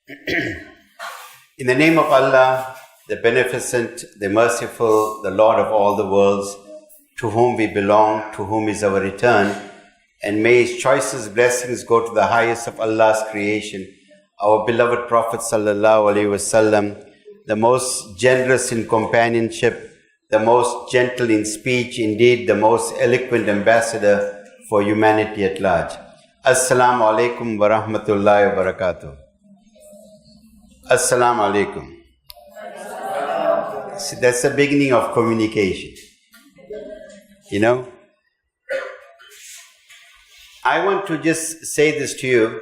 In the name of Allah, the Beneficent, the Merciful, the Lord of all the worlds, to whom we belong, to whom is our return, and may His choicest blessings go to the highest of Allah's creation, our beloved Prophet Sallallahu Alaihi Wasallam, the most generous in companionship, the most gentle in speech, indeed the most eloquent ambassador for humanity at large. Assalamu alaikum wa rahmatullahi wa barakatuh. Assalamu alaikum. See, that's the beginning of communication. You know? I want to just say this to you.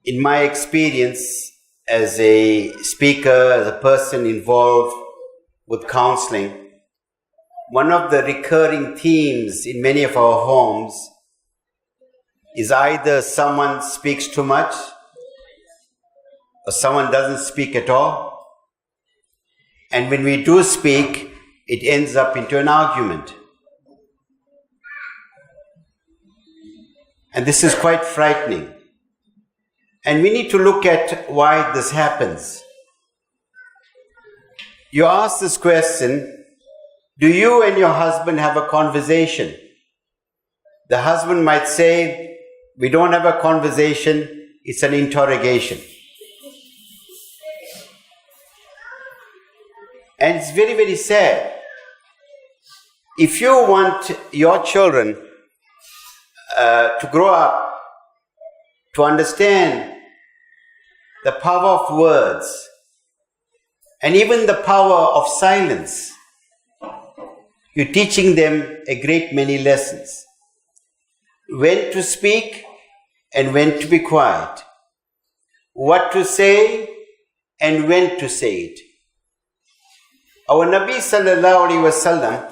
In my experience as a speaker, as a person involved with counseling, one of the recurring themes in many of our homes is either someone speaks too much or someone doesn't speak at all. And when we do speak, it ends up into an argument. And this is quite frightening. And we need to look at why this happens. You ask this question, do you and your husband have a conversation? The husband might say, we don't have a conversation, it's an interrogation. And it's very, very sad. If you want your children to grow up, to understand the power of words and even the power of silence, you're teaching them a great many lessons. When to speak and when to be quiet. What to say and when to say it. Our Nabi Sallallahu Alaihi Wasallam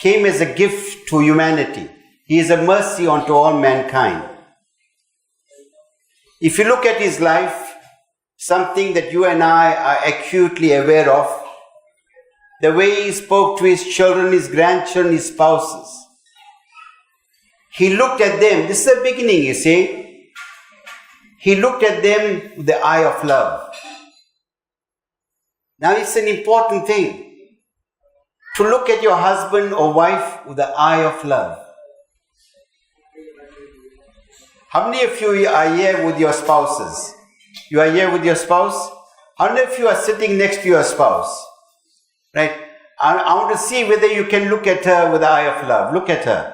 came as a gift to humanity. He is a mercy unto all mankind. If you look at his life, something that you and I are acutely aware of, the way he spoke to his children, his grandchildren, his spouses. He looked at them, this is the beginning, you see. He looked at them with the eye of love. Now it's an important thing to look at your husband or wife with the eye of love. How many of you are here with your spouses? You are here with your spouse? How many of you are sitting next to your spouse? Right? I want to see whether you can look at her with the eye of love. Look at her.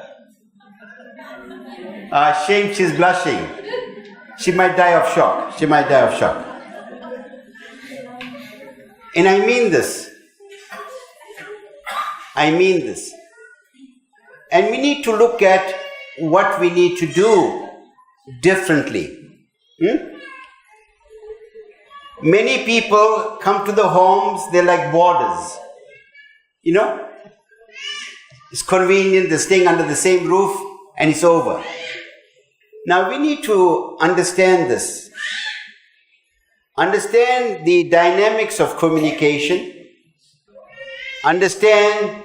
Shame, she's blushing. She might die of shock. She might die of shock. And I mean this. I mean this. And we need to look at what we need to do differently. Many people come to the homes, they're like boarders. You know? It's convenient, they're staying under the same roof and it's over. Now we need to understand this. Understand the dynamics of communication. Understand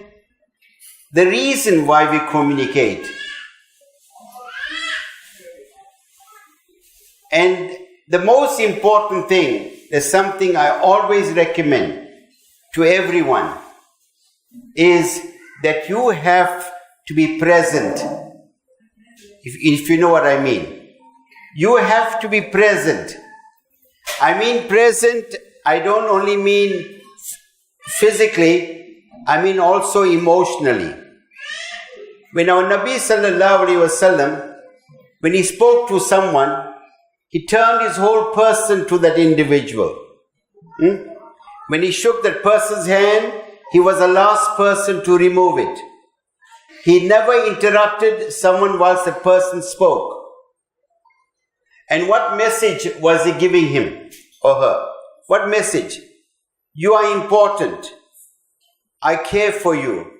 the reason why we communicate. And the most important thing, there's something I always recommend to everyone, is that you have to be present. If you know what I mean. You have to be present. I mean present, I don't only mean physically, I mean also emotionally. When our Nabi Sallallahu Alaihi Wasallam, when he spoke to someone, he turned his whole person to that individual. When he shook that person's hand, he was the last person to remove it. He never interrupted someone whilst the person spoke. And what message was he giving him or her? What message? You are important. I care for you.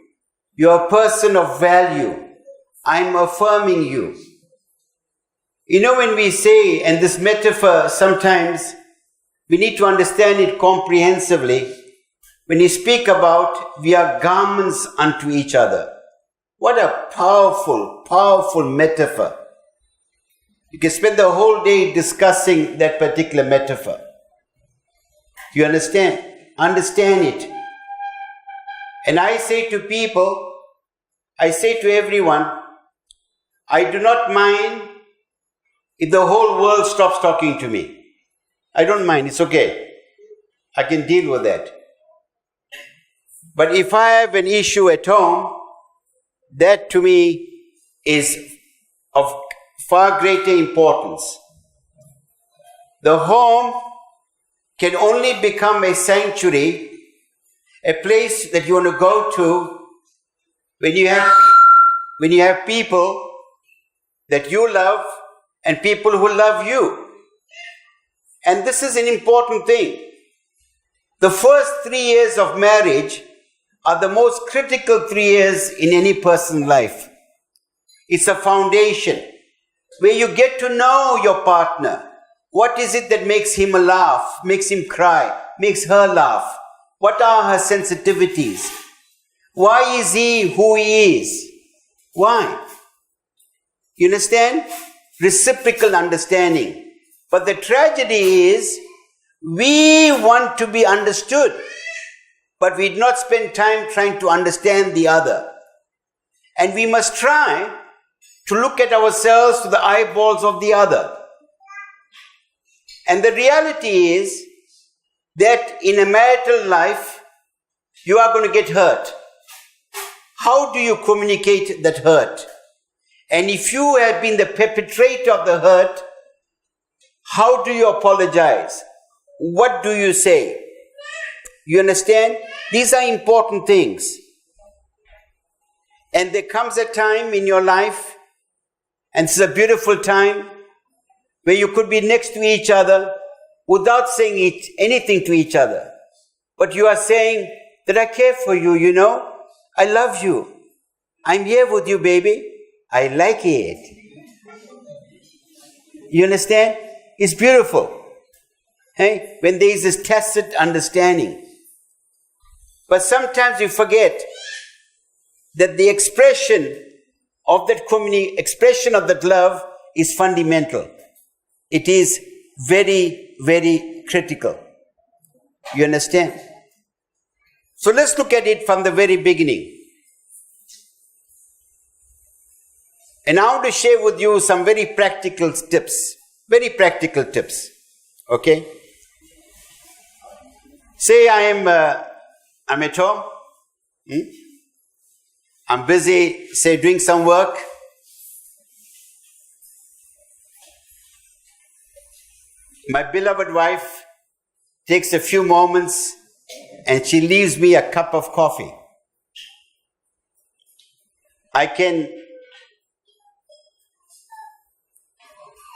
You are a person of value. I am affirming you. You know, when we say, and this metaphor sometimes we need to understand it comprehensively, when you speak about we are garments unto each other. What a powerful, powerful metaphor. You can spend the whole day discussing that particular metaphor. You understand? Understand it. And I say to people, I say to everyone, I do not mind if the whole world stops talking to me. I don't mind, it's okay. I can deal with that. But if I have an issue at home, that to me is of far greater importance. The home can only become a sanctuary, a place that you want to go to when you have people that you love and people who love you. And this is an important thing. The first 3 years of marriage are the most critical 3 years in any person's life. It's a foundation where you get to know your partner. What is it that makes him laugh, makes him cry, makes her laugh? What are her sensitivities? Why is he who he is? Why? You understand? Reciprocal understanding. But the tragedy is, we want to be understood, but we do not spend time trying to understand the other. And we must try to look at ourselves to the eyeballs of the other. And the reality is that in a marital life, you are going to get hurt. How do you communicate that hurt? And if you have been the perpetrator of the hurt, how do you apologize? What do you say? You understand? These are important things. And there comes a time in your life, and it's a beautiful time, where you could be next to each other without saying anything to each other. But you are saying that I care for you, you know. I love you. I'm here with you, baby. I like it. You understand? It's beautiful. Hey? When there is this tacit understanding. But sometimes you forget that the expression of that love is fundamental. It is very, very critical. You understand? So let's look at it from the very beginning. And I want to share with you some very practical tips. Very practical tips. Okay? Say I'm at home. I'm busy, say, doing some work. My beloved wife takes a few moments and she leaves me a cup of coffee.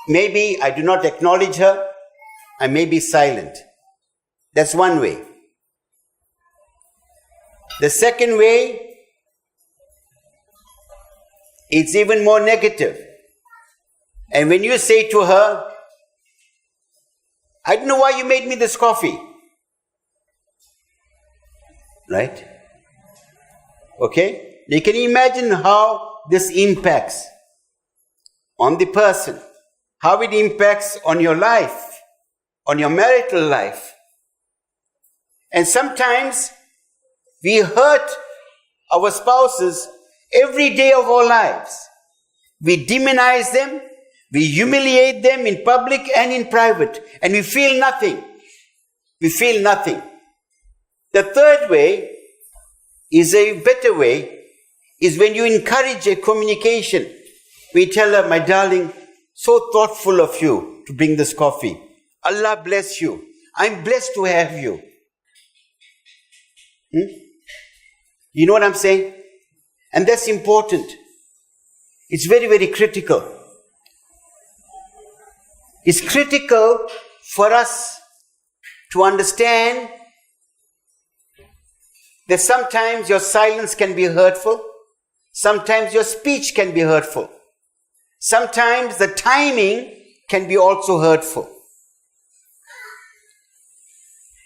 Maybe I do not acknowledge her. I may be silent. That's one way. The second way, it's even more negative. And when you say to her, I don't know why you made me this coffee. Right? Okay? You can imagine how this impacts on the person. How it impacts on your life, on your marital life. And sometimes we hurt our spouses every day of our lives. We demonize them, we humiliate them in public and in private, and we feel nothing. We feel nothing. The third way is a better way, is when you encourage a communication. We tell her, my darling, so thoughtful of you to bring this coffee. Allah bless you. I'm blessed to have you. You know what I'm saying? And that's important. It's very, very critical. It's critical for us to understand that sometimes your silence can be hurtful. Sometimes your speech can be hurtful. Sometimes the timing can be also hurtful.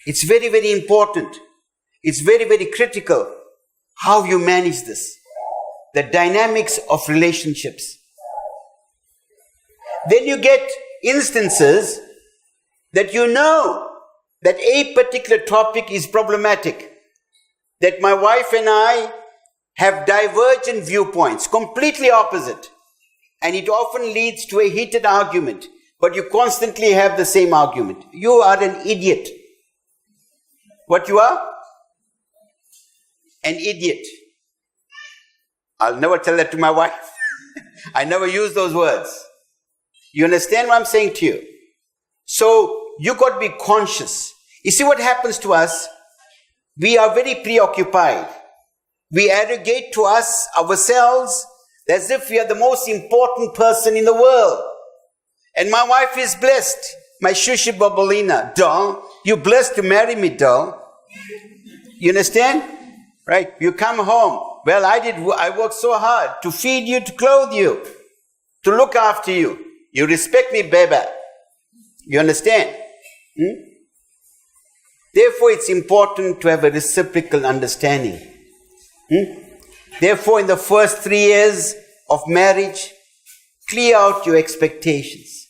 It's very, very important. It's very, very critical how you manage this. The dynamics of relationships. Then you get instances that you know that a particular topic is problematic, that my wife and I have divergent viewpoints, completely opposite, and it often leads to a heated argument, but you constantly have the same argument. You are an idiot. What you are? An idiot. I'll never tell that to my wife. I never use those words. You understand what I'm saying to you? So you got to be conscious. You see what happens to us? We are very preoccupied. We arrogate to us, ourselves, as if we are the most important person in the world. And my wife is blessed. My Shushi Babalina, doll. You blessed to marry me, doll. You understand? Right? You come home. Well, I worked so hard to feed you, to clothe you, to look after you. You respect me, baby. You understand? Therefore, it's important to have a reciprocal understanding. Therefore, in the first 3 years of marriage, clear out your expectations.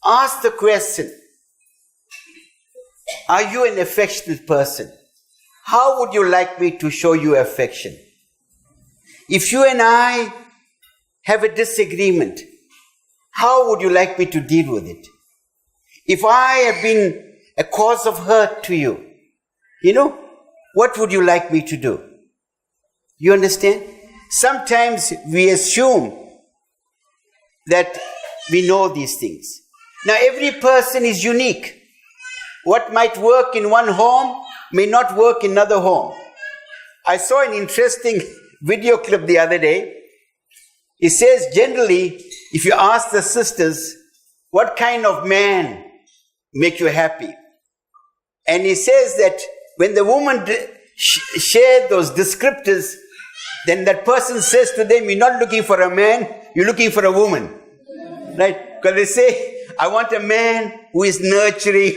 Ask the question, are you an affectionate person? How would you like me to show you affection? If you and I have a disagreement, how would you like me to deal with it? If I have been a cause of hurt to you, what would you like me to do? You understand? Sometimes we assume that we know these things. Now, every person is unique. What might work in one home may not work in another home. I saw an interesting video clip the other day. It says generally, if you ask the sisters, what kind of man make you happy? And he says that when the woman shared those descriptors, then that person says to them, you're not looking for a man, you're looking for a woman. Right? Because they say, I want a man who is nurturing,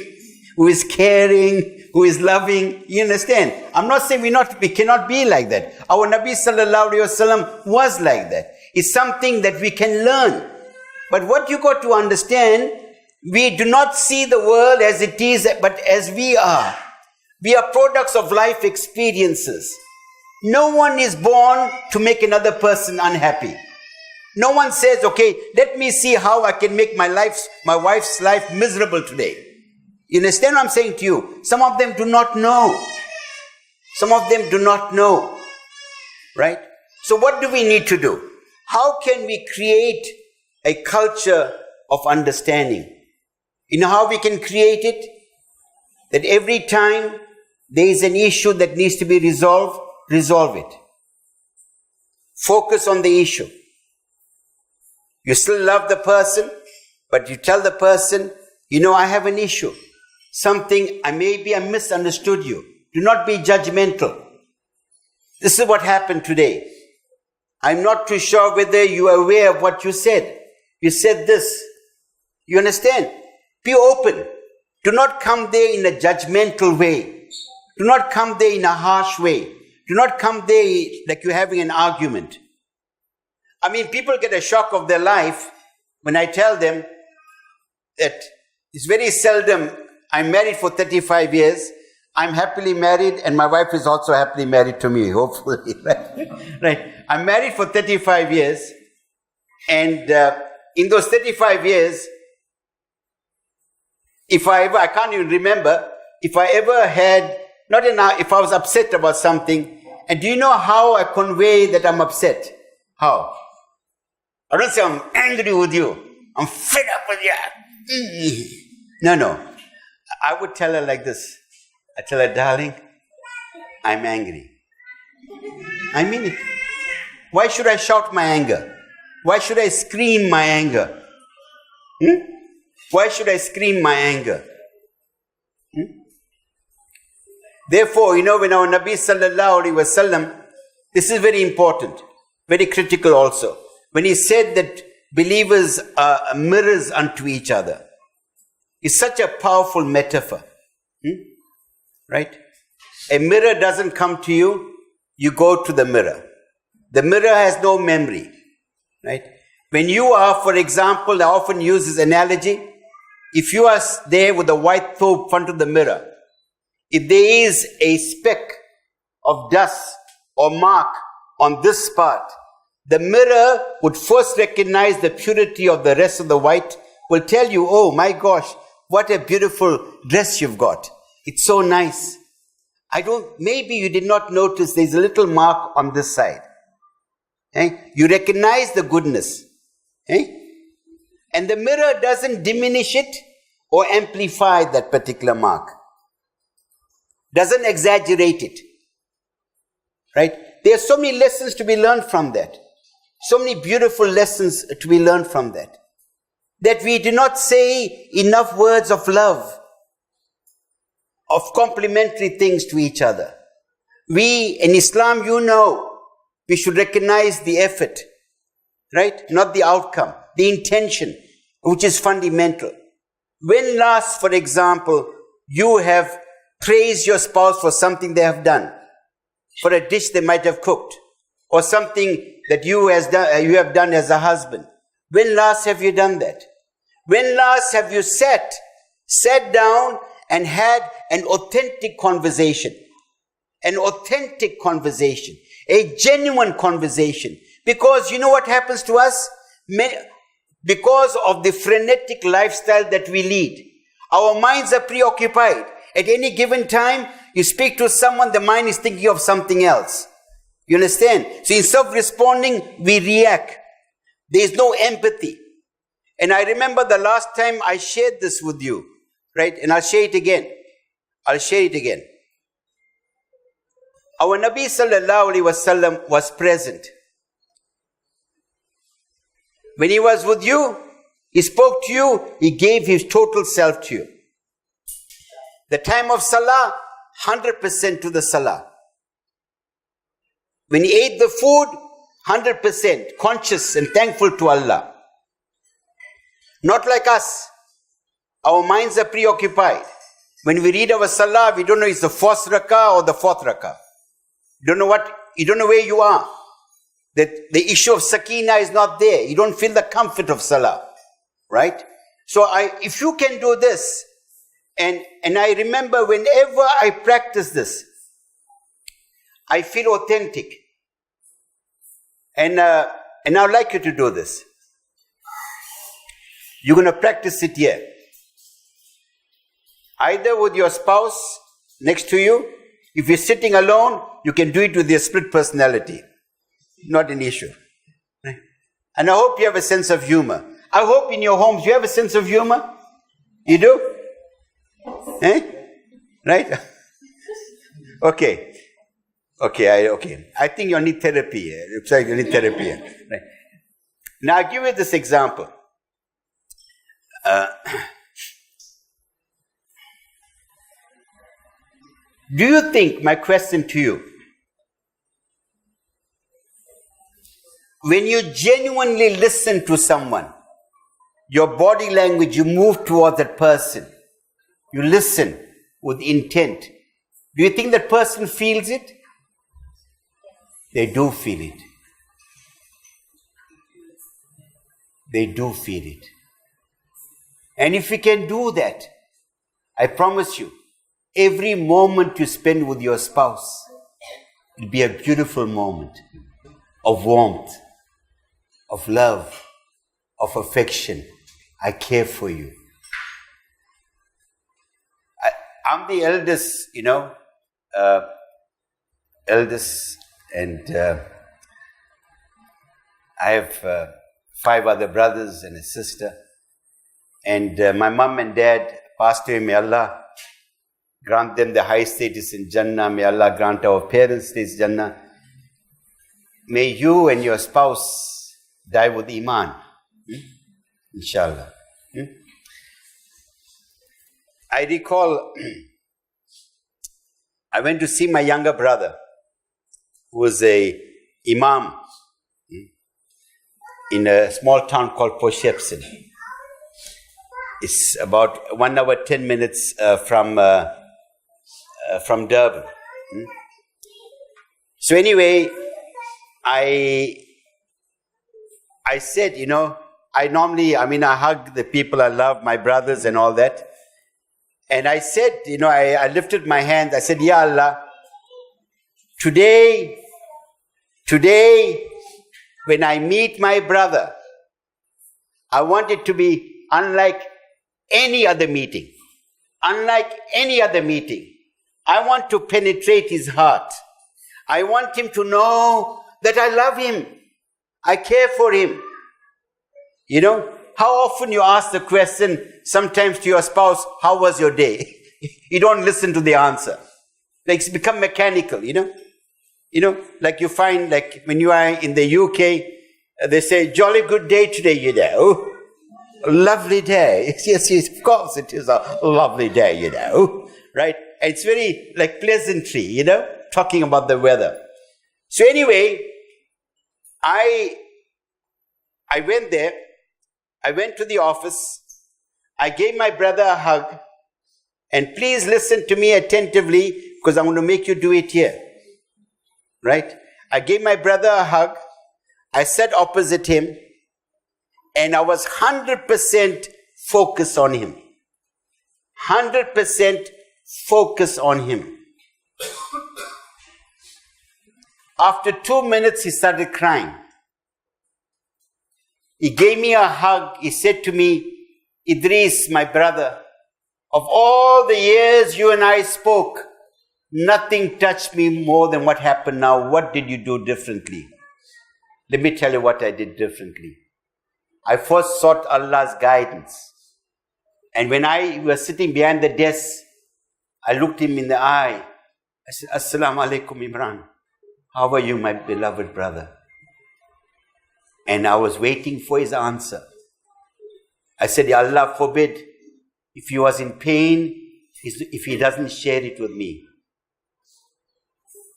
who is caring, who is loving. You understand? I'm not saying we cannot be like that. Our Nabi sallallahu alayhi wasallam was like that. It's something that we can learn. But what you got to understand, we do not see the world as it is, but as we are. We are products of life experiences. No one is born to make another person unhappy. No one says, okay, let me see how I can make my wife's life miserable today. You understand what I'm saying to you? Some of them do not know. Some of them do not know. Right? So what do we need to do? How can we create a culture of understanding? You know how we can create it? That every time there is an issue that needs to be resolved, resolve it. Focus on the issue. You still love the person, but you tell the person, I have an issue. Something, I misunderstood you. Do not be judgmental. This is what happened today. I'm not too sure whether you are aware of what you said. You said this. You understand? Be open. Do not come there in a judgmental way. Do not come there in a harsh way. Do not come there like you're having an argument. People get a shock of their life when I tell them that it's very seldom. I'm married for 35 years. I'm happily married and my wife is also happily married to me, hopefully. Right? I'm married for 35 years and in those 35 years, I can't even remember, if I ever had, if I was upset about something, and do you know how I convey that I'm upset? How? I don't say I'm angry with you. I'm fed up with you. No. I would tell her like this. I tell her, darling, I'm angry. I mean it. Why should I shout my anger? Why should I scream my anger? Why should I scream my anger? Therefore, when our Nabi sallallahu alaihi wasallam, this is very important, very critical also. When he said that believers are mirrors unto each other, it's such a powerful metaphor. Right? A mirror doesn't come to you, you go to the mirror. The mirror has no memory. Right? When you are, for example, I often use this analogy, if you are there with a white thobe in front of the mirror, if there is a speck of dust or mark on this part, the mirror would first recognize the purity of the rest of the white, will tell you, oh my gosh, what a beautiful dress you've got. It's so nice. Maybe you did not notice there's a little mark on this side. You recognize the goodness. And the mirror doesn't diminish it or amplify that particular mark. Doesn't exaggerate it. Right? There are so many lessons to be learned from that. So many beautiful lessons to be learned from that. That we do not say enough words of love, of complimentary things to each other. We, in Islam, we should recognize the effort, right? Not the outcome, the intention, which is fundamental. When last, for example, you have praised your spouse for something they have done, for a dish they might have cooked, or something that you have done as a husband. When last have you done that? When last have you sat down and had an authentic conversation? An authentic conversation. A genuine conversation. Because you know what happens to us? Because of the frenetic lifestyle that we lead. Our minds are preoccupied. At any given time, you speak to someone, the mind is thinking of something else. You understand? So instead of responding, we react. There is no empathy. And I remember the last time I shared this with you, right? And I'll share it again. Our Nabi sallallahu alaihi wasallam was present. When he was with you, he spoke to you, he gave his total self to you. The time of salah, 100% to the salah. When he ate the food, 100% conscious and thankful to Allah. Not like us. Our minds are preoccupied. When we read our salah, we don't know it's the first rakah or the fourth rakah. You don't know where you are. That the issue of sakina is not there. You don't feel the comfort of salah. Right? So if you can do this, and I remember whenever I practice this, I feel authentic. And I would like you to do this. You're going to practice it here. Either with your spouse next to you. If you're sitting alone, you can do it with your split personality. Not an issue. Right? And I hope you have a sense of humor. I hope in your homes you have a sense of humor. You do? Right? Okay. I think you need therapy here. Looks like you need therapy here. Right. Now I'll give you this example. Do you think, my question to you, when you genuinely listen to someone, your body language, you move towards that person, you listen with intent, do you think that person feels it? They do feel it. They do feel it. And if you can do that, I promise you, every moment you spend with your spouse will be a beautiful moment of warmth, of love, of affection. I care for you. I'm the eldest, and I have 5 other brothers and a sister. And my mom and dad passed away. May Allah grant them the high status in Jannah. May Allah grant our parents status in Jannah. May you and your spouse die with Iman. Inshallah. I recall, I went to see my younger brother, who was a imam in a small town called Poshepsin. It's about 1 hour, 10 minutes from Durban. So anyway, I said, I hug the people I love, my brothers and all that. And I said, I lifted my hand. I said, Ya Allah, today, when I meet my brother, I want it to be unlike any other meeting. Unlike any other meeting. I want to penetrate his heart. I want him to know that I love him. I care for him. How often you ask the question sometimes to your spouse, how was your day? You don't listen to the answer. Like it's become mechanical, like you find like when you are in the UK, they say, jolly good day today, Oh, lovely day. Yes, of course it is a lovely day, right? And it's very like pleasantry, talking about the weather. So anyway, I went there. I went to the office. I gave my brother a hug. And please listen to me attentively because I'm going to make you do it here. Right? I gave my brother a hug. I sat opposite him. And I was 100% focused on him. 100% focused on him. After 2 minutes, he started crying. He gave me a hug. He said to me, Idris, my brother, of all the years you and I spoke, nothing touched me more than what happened now. What did you do differently? Let me tell you what I did differently. I first sought Allah's guidance. And when I was sitting behind the desk, I looked him in the eye. I said, Assalamu alaikum, Imran. How are you, my beloved brother? And I was waiting for his answer. I said, Ya Allah forbid, if he was in pain, if he doesn't share it with me.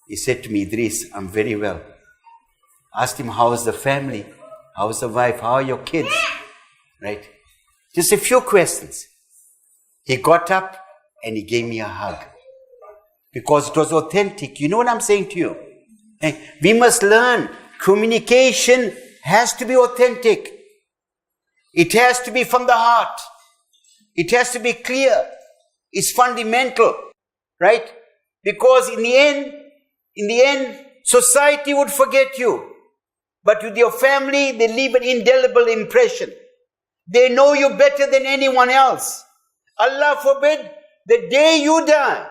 He said to me, Idris, I'm very well. Asked him, how is the family? How is the wife? How are your kids? Right? Just a few questions. He got up and he gave me a hug. Because it was authentic. You know what I'm saying to you? We must learn. Communication has to be authentic. It has to be from the heart. It has to be clear. It's fundamental. Right? Because in the end, society would forget you. But with your family, they leave an indelible impression. They know you better than anyone else. Allah forbid, the day you die,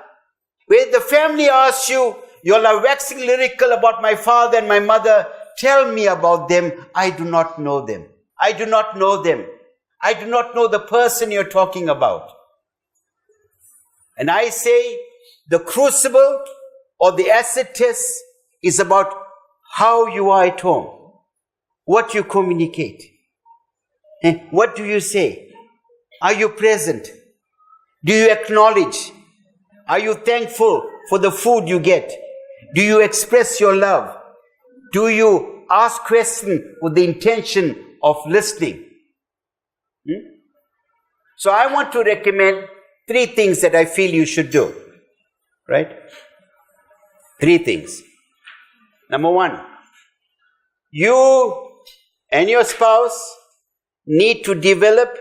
where the family asks you, you are waxing lyrical about my father and my mother, tell me about them. I do not know them. I do not know them. I do not know the person you're talking about. And I say, the crucible or the acid test is about how you are at home. What you communicate. What do you say? Are you present? Do you acknowledge? Are you thankful for the food you get? Do you express your love? Do you ask questions with the intention of listening? So I want to recommend 3 things that I feel you should do. Right? 3 things. Number 1, you and your spouse need to develop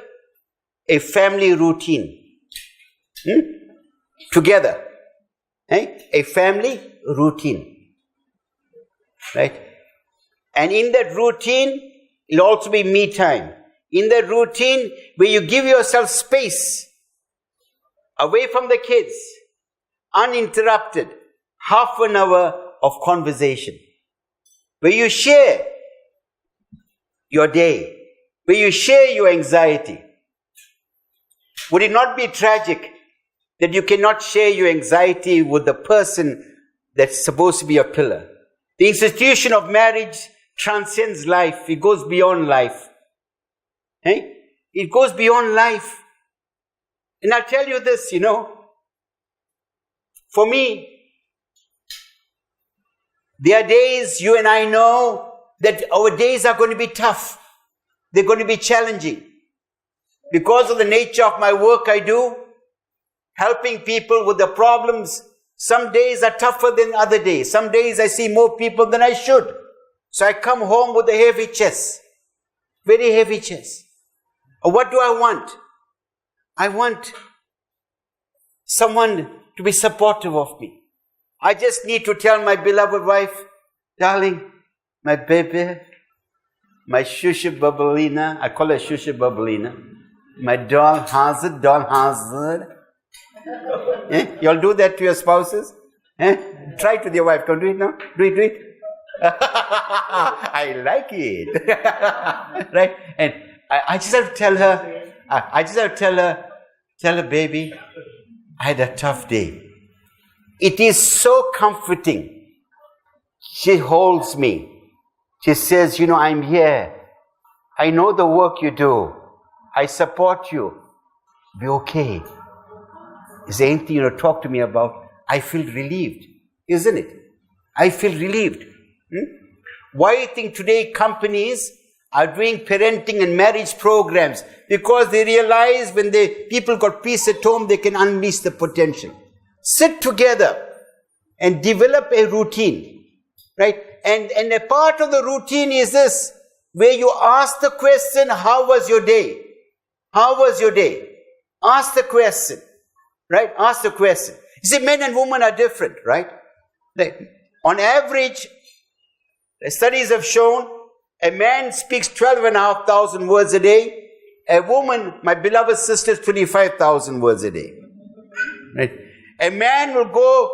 a family routine. Together. A family routine. Right? And in that routine, it'll also be me time. In that routine, where you give yourself space, away from the kids, uninterrupted, half an hour of conversation. Where you share your day, where you share your anxiety. Would it not be tragic that you cannot share your anxiety with the person that's supposed to be a pillar? The institution of marriage transcends life. It goes beyond life. It goes beyond life. And I'll tell you this, for me, there are days you and I know that our days are going to be tough. They're going to be challenging. Because of the nature of my work I do, helping people with the problems, some days are tougher than other days. Some days I see more people than I should. So I come home with a heavy chest. Very heavy chest. What do I want? I want someone to be supportive of me. I just need to tell my beloved wife, darling, my baby, my shusha babbalina, I call her shusha babbalina, my doll hazard. You all do that to your spouses? Try it with your wife. Come do it now. Do it. I like it. Right? And I just have to tell her, tell her, baby, I had a tough day. It is so comforting. She holds me. She says, I'm here. I know the work you do. I support you. Be okay. Is there anything you talk to me about? I feel relieved. Isn't it? I feel relieved. Why do you think today companies are doing parenting and marriage programs? Because they realize when people got peace at home, they can unleash the potential. Sit together and develop a routine, right? And a part of the routine is this, where you ask the question, how was your day? How was your day? Ask the question, right? Ask the question. You see, men and women are different, right? On average, the studies have shown a man speaks 12,500 words a day. A woman, my beloved sister, 25,000 words a day. Right? A man will go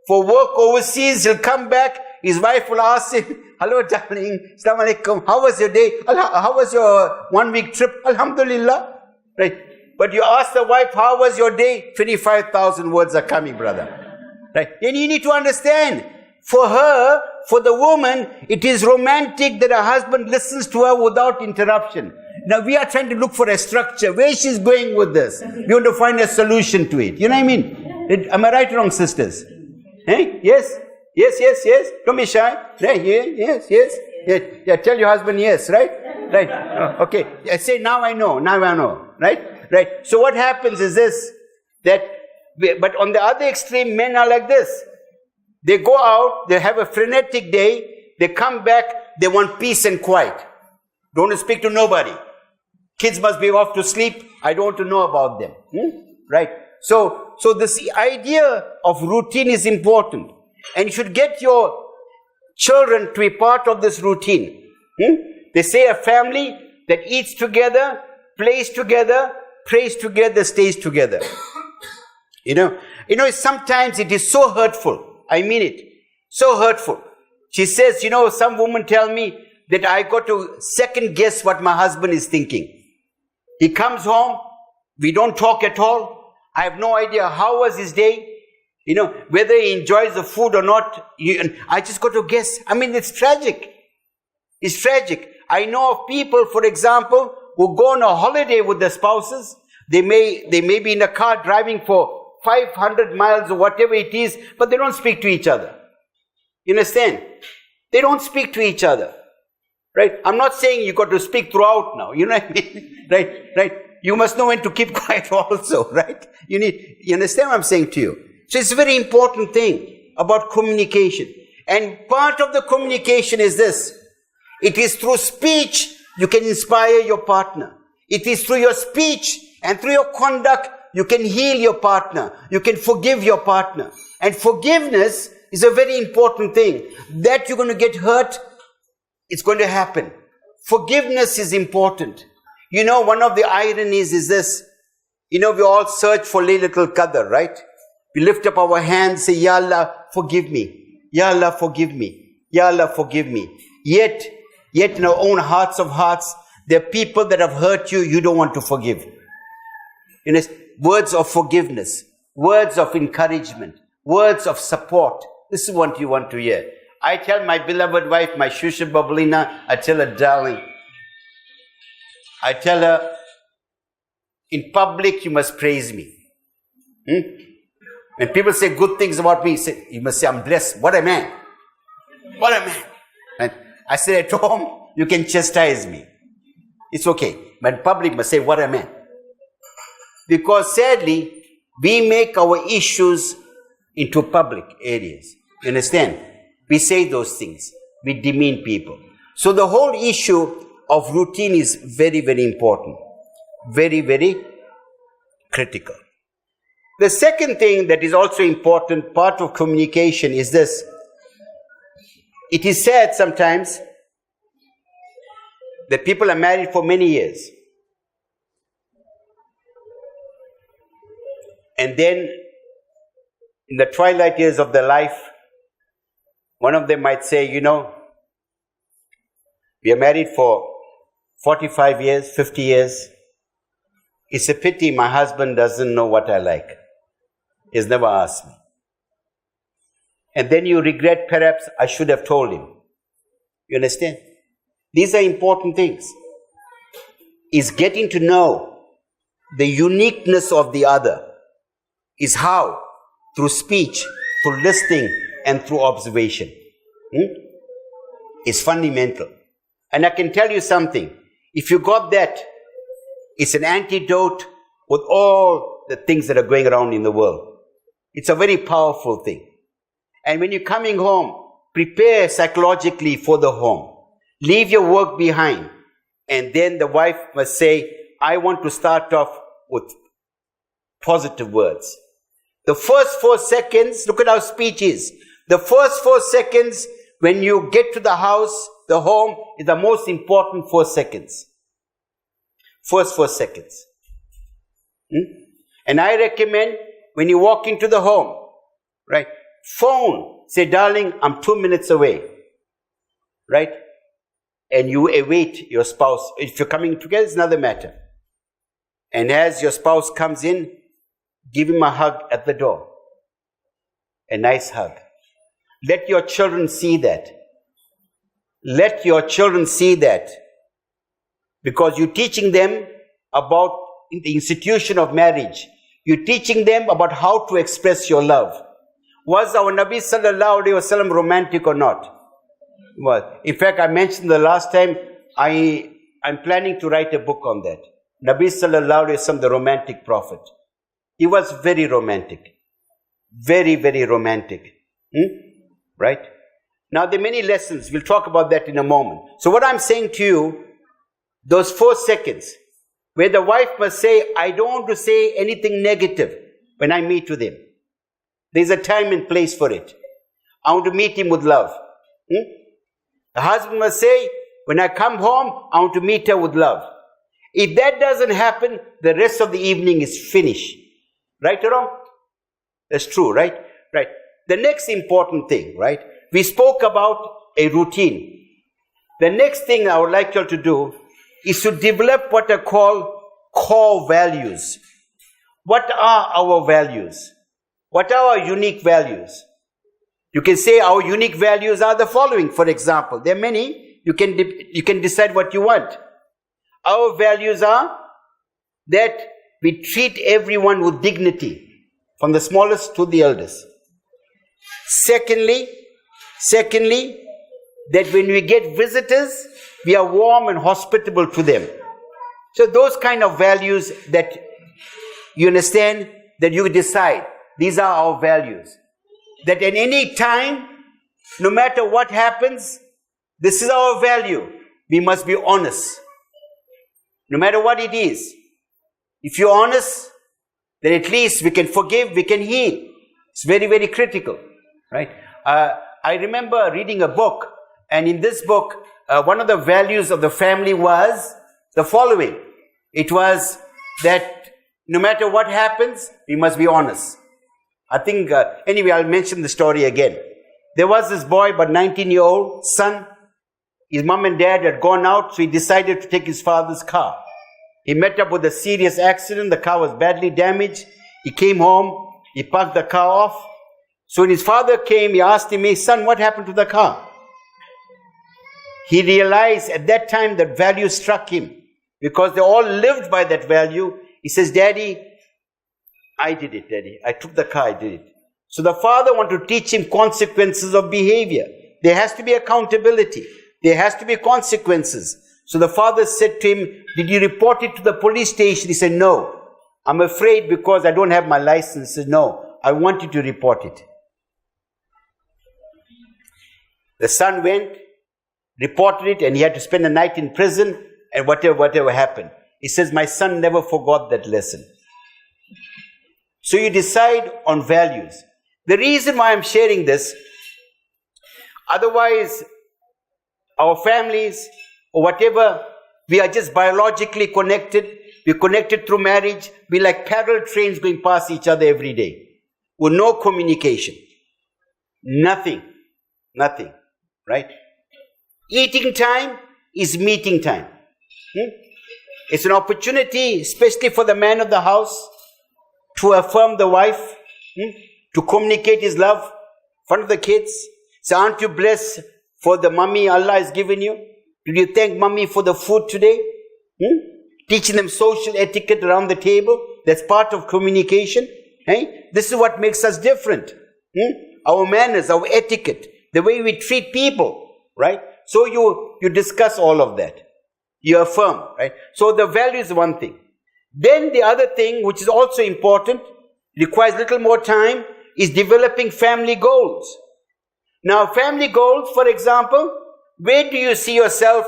for work overseas, he'll come back, his wife will ask him, hello darling, Assalamu alaikum, how was your day? How was your 1 week trip? Alhamdulillah. Right? But you ask the wife, how was your day? 25,000 words are coming, brother. Right? And you need to understand, for her, for the woman, it is romantic that her husband listens to her without interruption. Now we are trying to look for a structure. Where she's going with this? We want to find a solution to it. You know what I mean? Am I right or wrong, sisters? Hey? Yes? Yes. Don't be shy. Right? Yes. Yeah, tell your husband yes, right? Right. Oh, okay. I say, now I know. Right? So what happens is this, but on the other extreme, men are like this. They go out, they have a frenetic day, they come back, they want peace and quiet. Don't want to speak to nobody. Kids must be off to sleep, I don't want to know about them. Right? So this idea of routine is important. And you should get your children to be part of this routine. They say a family that eats together, plays together, prays together, stays together. Sometimes it is so hurtful. I mean it. So hurtful. She says, some women tell me that I got to second guess what my husband is thinking. He comes home, we don't talk at all. I have no idea how was his day, whether he enjoys the food or not. I just got to guess. I mean, it's tragic. It's tragic. I know of people, for example, who go on a holiday with their spouses. They may be in a car driving for 500 miles or whatever it is, but they don't speak to each other. You understand? They don't speak to each other. Right? I'm not saying you got to speak throughout now. You know what I mean? Right? You must know when to keep quiet also, right? You understand what I'm saying to you? So it's a very important thing about communication. And part of the communication is this. It is through speech you can inspire your partner. It is through your speech and through your conduct you can heal your partner. You can forgive your partner. And forgiveness is a very important thing. That you're going to get hurt, it's going to happen. Forgiveness is important. One of the ironies is this. We all search for Laylatul Qadr, right? We lift up our hands, say, Ya Allah, forgive me. Ya Allah, forgive me. Ya Allah, forgive me. Yet in our own hearts of hearts, there are people that have hurt you, you don't want to forgive. Words of forgiveness, words of encouragement, words of support. This is what you want to hear. I tell my beloved wife, my Shusha Bablina, I tell her, darling, I tell her, in public you must praise me. When people say good things about me, you must say, I'm blessed. What a man. What a man. And I say at home, you can chastise me. It's okay. But in public you must say, what a man. Because sadly, we make our issues into public areas. You understand? We say those things. We demean people. So the whole issue of routine is very, very important. Very, very critical. The second thing that is also important, part of communication, is this. It is said sometimes that people are married for many years. And then, in the twilight years of their life, one of them might say, we are married for 45 years, 50 years. It's a pity my husband doesn't know what I like. He's never asked me. And then you regret, perhaps I should have told him. You understand? These are important things. Is getting to know the uniqueness of the other. Is how? Through speech, through listening, and through observation. It's fundamental. And I can tell you something. If you got that, it's an antidote with all the things that are going around in the world. It's a very powerful thing. And when you're coming home, prepare psychologically for the home. Leave your work behind. And then the wife must say, I want to start off with positive words. The first 4 seconds, look at how speech is. The first 4 seconds, when you get to the house, the home, is the most important 4 seconds. First 4 seconds. And I recommend when you walk into the home, right? Phone, say, darling, I'm 2 minutes away. Right? And you await your spouse. If you're coming together, it's another matter. And as your spouse comes in, give him a hug at the door. A nice hug. Let your children see that. Let your children see that. Because you're teaching them about the institution of marriage. You're teaching them about how to express your love. Was our Nabi sallallahu alayhi wasallam romantic or not? Well, in fact, I mentioned the last time, I'm planning to write a book on that. Nabi sallallahu alayhi wasallam, the romantic prophet. He was very romantic. Very, very romantic. Right? Now, there are many lessons. We'll talk about that in a moment. So what I'm saying to you, those 4 seconds, where the wife must say, I don't want to say anything negative when I meet with him. There's a time and place for it. I want to meet him with love. The husband must say, when I come home, I want to meet her with love. If that doesn't happen, the rest of the evening is finished. Right or wrong? That's true, right? Right. The next important thing, right? We spoke about a routine. The next thing I would like you all to do is to develop what I call core values. What are our values? What are our unique values? You can say our unique values are the following, for example. There are many. You can decide what you want. Our values are that we treat everyone with dignity, from the smallest to the eldest. Secondly, that when we get visitors, we are warm and hospitable to them. So those kind of values that you understand, that you decide. These are our values. That at any time, no matter what happens, this is our value. We must be honest. No matter what it is. If you're honest, then at least we can forgive, we can heal. It's very, very critical. Right? I remember reading a book, and in this book, one of the values of the family was the following. It was that no matter what happens, we must be honest. I think, anyway, I'll mention the story again. There was this boy, about 19-year-old son. His mom and dad had gone out, so he decided to take his father's car. He met up with a serious accident. The car was badly damaged. He came home. He parked the car off. So when his father came, he asked him, hey, son, what happened to the car? He realized at that time that value struck him. Because they all lived by that value. He says, Daddy, I did it, Daddy. I took the car, I did it. So the father wanted to teach him consequences of behavior. There has to be accountability. There has to be consequences. So the father said to him, did you report it to the police station? He said, no. I'm afraid because I don't have my license. He said, no, I want you to report it. The son went. reported it, and he had to spend a night in prison, and whatever happened. He says, my son never forgot that lesson. So you decide on values. The reason why I'm sharing this, otherwise our families or whatever, we are just biologically connected. We're connected through marriage. We're like parallel trains going past each other every day with no communication. Nothing, right? Eating time is meeting time. It's an opportunity, especially for the man of the house, to affirm the wife, to communicate his love in front of the kids. So aren't you blessed for the mummy Allah has given you? Did you thank mummy for the food today? Teaching them social etiquette around the table. That's part of communication. This is what makes us different. Our manners, our etiquette, the way we treat people, right? So you discuss all of that. You affirm, right? So the value is one thing. Then the other thing, which is also important, requires little more time, is developing family goals. Now, family goals, for example, where do you see yourself?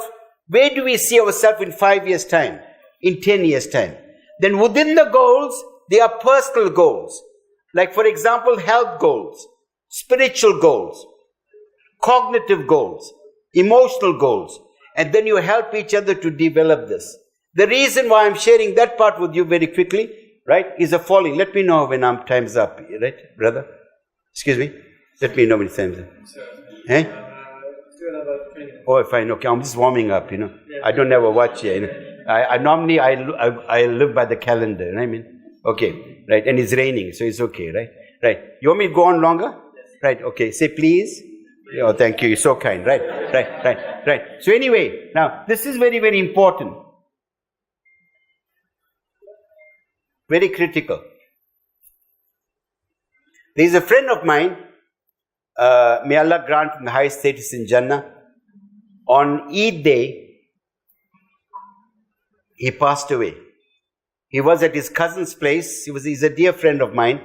Where do we see ourselves in 5 years' time? In 10 years' time? Then within the goals, there are personal goals. Like, for example, health goals, spiritual goals, cognitive goals, emotional goals. And then you help each other to develop this. The reason why I'm sharing that part with you very quickly, right, is the following. Let me know when time's up, right, brother? Excuse me? Let me know when time's up. Oh, fine, okay. I'm just warming up, I don't ever watch here, I normally live by the calendar, you know what I mean? Okay, right, and it's raining, so it's okay, right? Right. You want me to go on longer? Yes. Right, okay. Say please. Oh, thank you. You're so kind. Right. So anyway, now, this is very, very important. Very critical. There is a friend of mine, may Allah grant him the highest status in Jannah. On Eid day, he passed away. He was at his cousin's place. He's a dear friend of mine.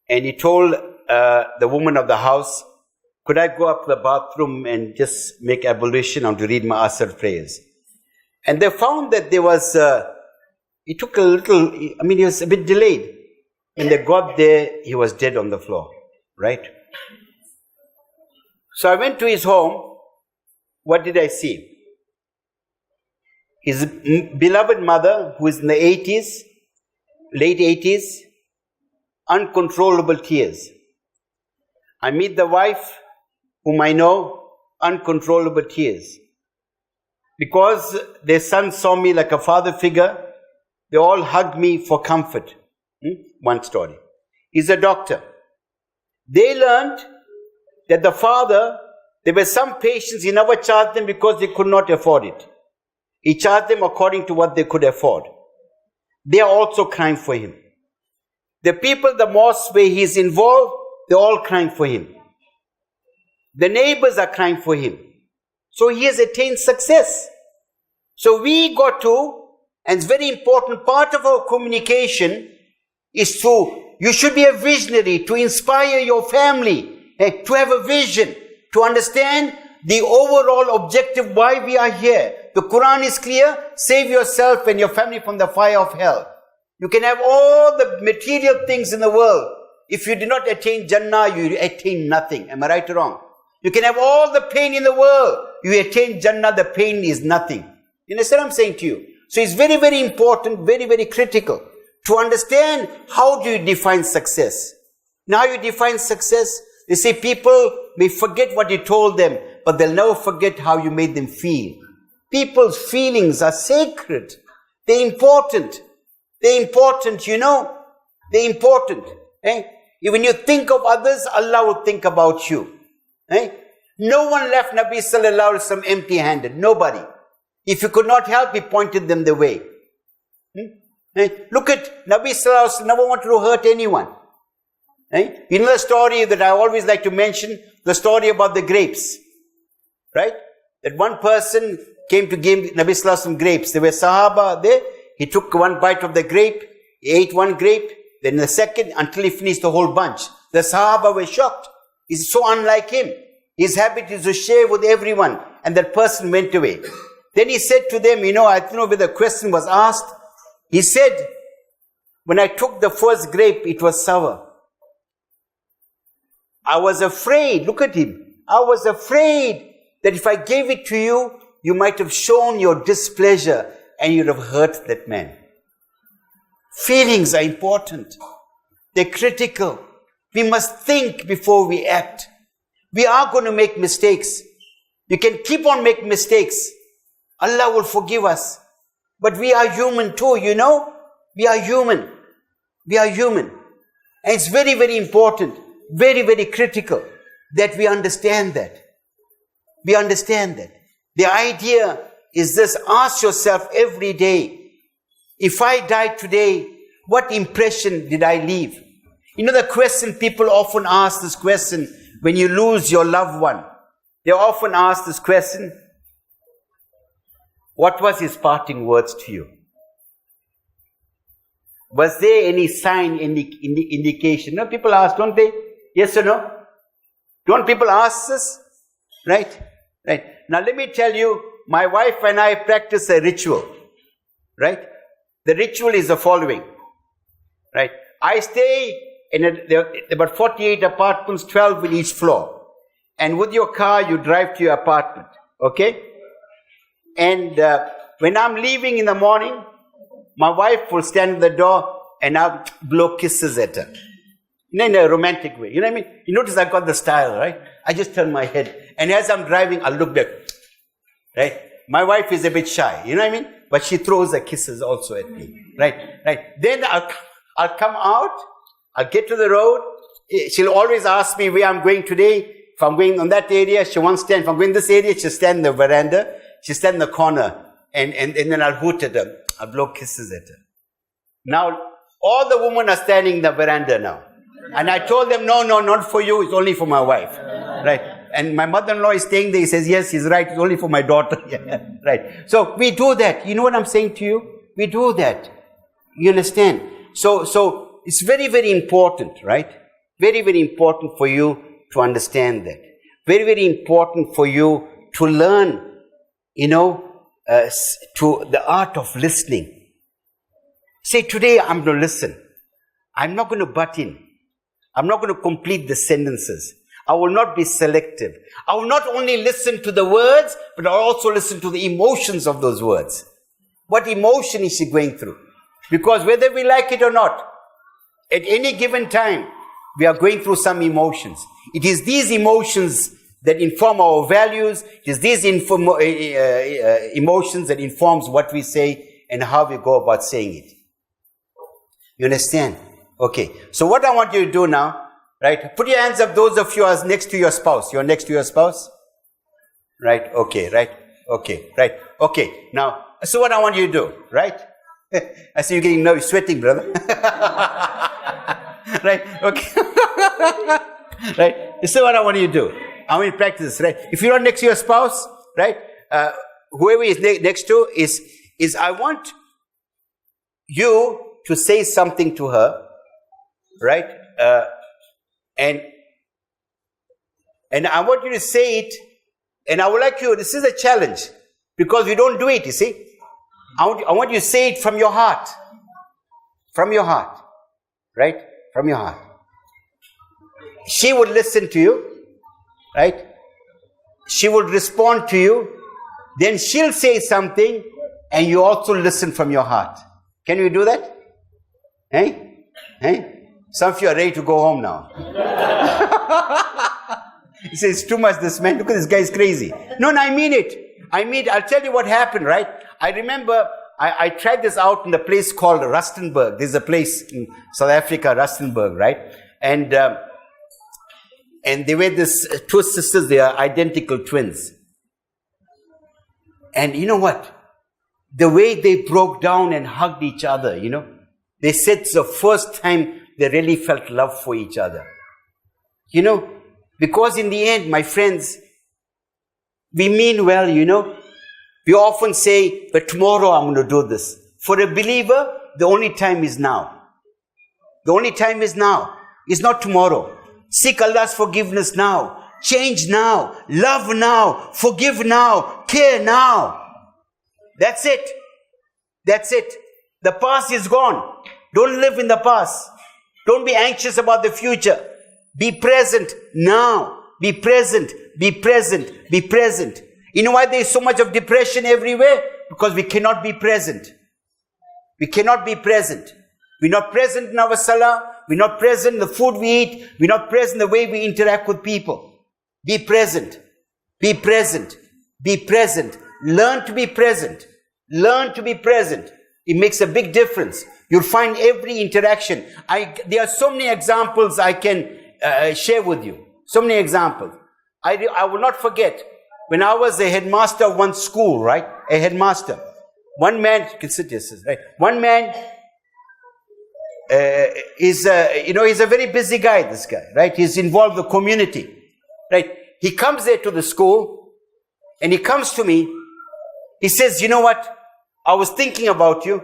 And he told the woman of the house, could I go up to the bathroom and just make ablution and to read my Asr prayers? And they found that there was, it took a little, he was a bit delayed. When they got there, he was dead on the floor, right? So I went to his home. What did I see? His beloved mother, who is in the 80s, late 80s, uncontrollable tears. I meet the wife, whom I know, uncontrollable tears. Because their son saw me like a father figure, they all hugged me for comfort. One story. He's a doctor. They learned that the father, there were some patients, he never charged them because they could not afford it. He charged them according to what they could afford. They are also crying for him. The people, the mosque where he is involved, they're all crying for him. The neighbors are crying for him. So he has attained success. So we got to, and it's very important, part of our communication is you should be a visionary, to inspire your family, to have a vision, to understand the overall objective why we are here. The Quran is clear, save yourself and your family from the fire of hell. You can have all the material things in the world. If you do not attain Jannah, you attain nothing. Am I right or wrong? You can have all the pain in the world. You attain Jannah, the pain is nothing. You understand what I'm saying to you? So it's very, very important, very, very critical to understand how do you define success. Now you define success, they say people may forget what you told them, but they'll never forget how you made them feel. People's feelings are sacred. They're important. They're important, They're important. When you think of others, Allah will think about you. No one left Nabi Sallallahu Alaihi Wasallam empty-handed. Nobody. If you could not help, he pointed them the way. Look at Nabi Sallallahu Alaihi Wasallam, never wanted to hurt anyone. You know the story that I always like to mention, the story about the grapes. Right? That one person came to give Nabi Sallallahu Alaihi Wasallam grapes. There were Sahaba there. He took one bite of the grape. He ate one grape. Then the second, until he finished the whole bunch. The Sahaba were shocked. He's so unlike him. His habit is to share with everyone. and that person went away. Then he said to them, I don't know whether the question was asked. He said, when I took the first grape, it was sour. I was afraid, look at him. I was afraid that if I gave it to you, you might have shown your displeasure and you'd have hurt that man. Feelings are important. They're critical. We must think before we act. We are going to make mistakes. You can keep on making mistakes. Allah will forgive us. But we are human too, We are human. We are human. And it's very, very important, very, very critical that we understand that. We understand that. The idea is this: ask yourself every day, if I died today, what impression did I leave? The question people often ask this question when you lose your loved one. They often ask this question: what was his parting words to you? Was there any sign, indication? People ask, don't they? Yes or no? Don't people ask this? Right? Right. Now let me tell you, my wife and I practice a ritual. Right? The ritual is the following. Right? I stay there are about 48 apartments, 12 in each floor. And with your car, you drive to your apartment. Okay? And when I'm leaving in the morning, my wife will stand at the door and I'll blow kisses at her. In a romantic way. You know what I mean? You notice I got the style, right? I just turn my head. And as I'm driving, I'll look back. Right? My wife is a bit shy. You know what I mean? But she throws her kisses also at me. Right? Right? Then I'll come out. I'll get to the road. She'll always ask me where I'm going today. If I'm going on that area, she won't stand. If I'm going this area, she'll stand in the veranda. She'll stand in the corner. And then I'll hoot at her. I'll blow kisses at her. Now, all the women are standing in the veranda now. And I told them, no, not for you. It's only for my wife. Right? And my mother-in-law is staying there. He says, yes, he's right. It's only for my daughter. Yeah, right. So we do that. You know what I'm saying to you? We do that. You understand? So it's very, very important, right? Very, very important for you to understand that. Very, very important for you to learn, to the art of listening. Say, today I'm going to listen. I'm not going to butt in. I'm not going to complete the sentences. I will not be selective. I will not only listen to the words, but I'll also listen to the emotions of those words. What emotion is she going through? Because whether we like it or not, at any given time, we are going through some emotions. It is these emotions that inform our values. It is these emotions that informs what we say and how we go about saying it. You understand? Okay. So what I want you to do now, right? Put your hands up, those of you who are next to your spouse. You're next to your spouse? Right? Okay. Right? Okay. Right? Okay. Now, so what I want you to do, right? I see you getting nervous, sweating, brother. Right? Okay. Right? So what I want you to do, I want you to practice, right? If you're not next to your spouse, right? Whoever is next to is I want you to say something to her, right? And I want you to say it, and I would like you, this is a challenge, because we don't do it, you see. I want you to say it from your heart. From your heart. Right? From your heart. She would listen to you, right? She would respond to you. Then she'll say something, and you also listen from your heart. Can we do that? Hey? Some of you are ready to go home now. He says, it's too much, this man. Look at this guy, is crazy. No, I mean it. I'll tell you what happened, right? I remember I tried this out in a place called Rustenburg. There's a place in South Africa, Rustenburg, right? And they were these two sisters. They are identical twins. And you know what? The way they broke down and hugged each other, they said it's the first time they really felt love for each other. Because in the end, my friends, we mean well, We often say, but tomorrow I'm going to do this. For a believer, the only time is now. The only time is now. It's not tomorrow. Seek Allah's forgiveness now. change now, love now, forgive now, care now. That's it. That's it. The past is gone. Don't live in the past. Don't be anxious about the future. Be present now. Be present. Be present. Be present. You know why there is so much of depression everywhere? Because we cannot be present. We cannot be present. We're not present in our salah. We're not present in the food we eat. We're not present in the way we interact with people. Be present. Be present. Be present. Learn to be present. Learn to be present. It makes a big difference. You'll find every interaction. There are so many examples I can share with you. So many examples. I will not forget when I was a headmaster of one school, right? A headmaster. One man, you can sit here, right? One man he's a very busy guy, this guy, right? He's involved in the community, right? He comes there to the school and he comes to me. He says, you know what? I was thinking about you.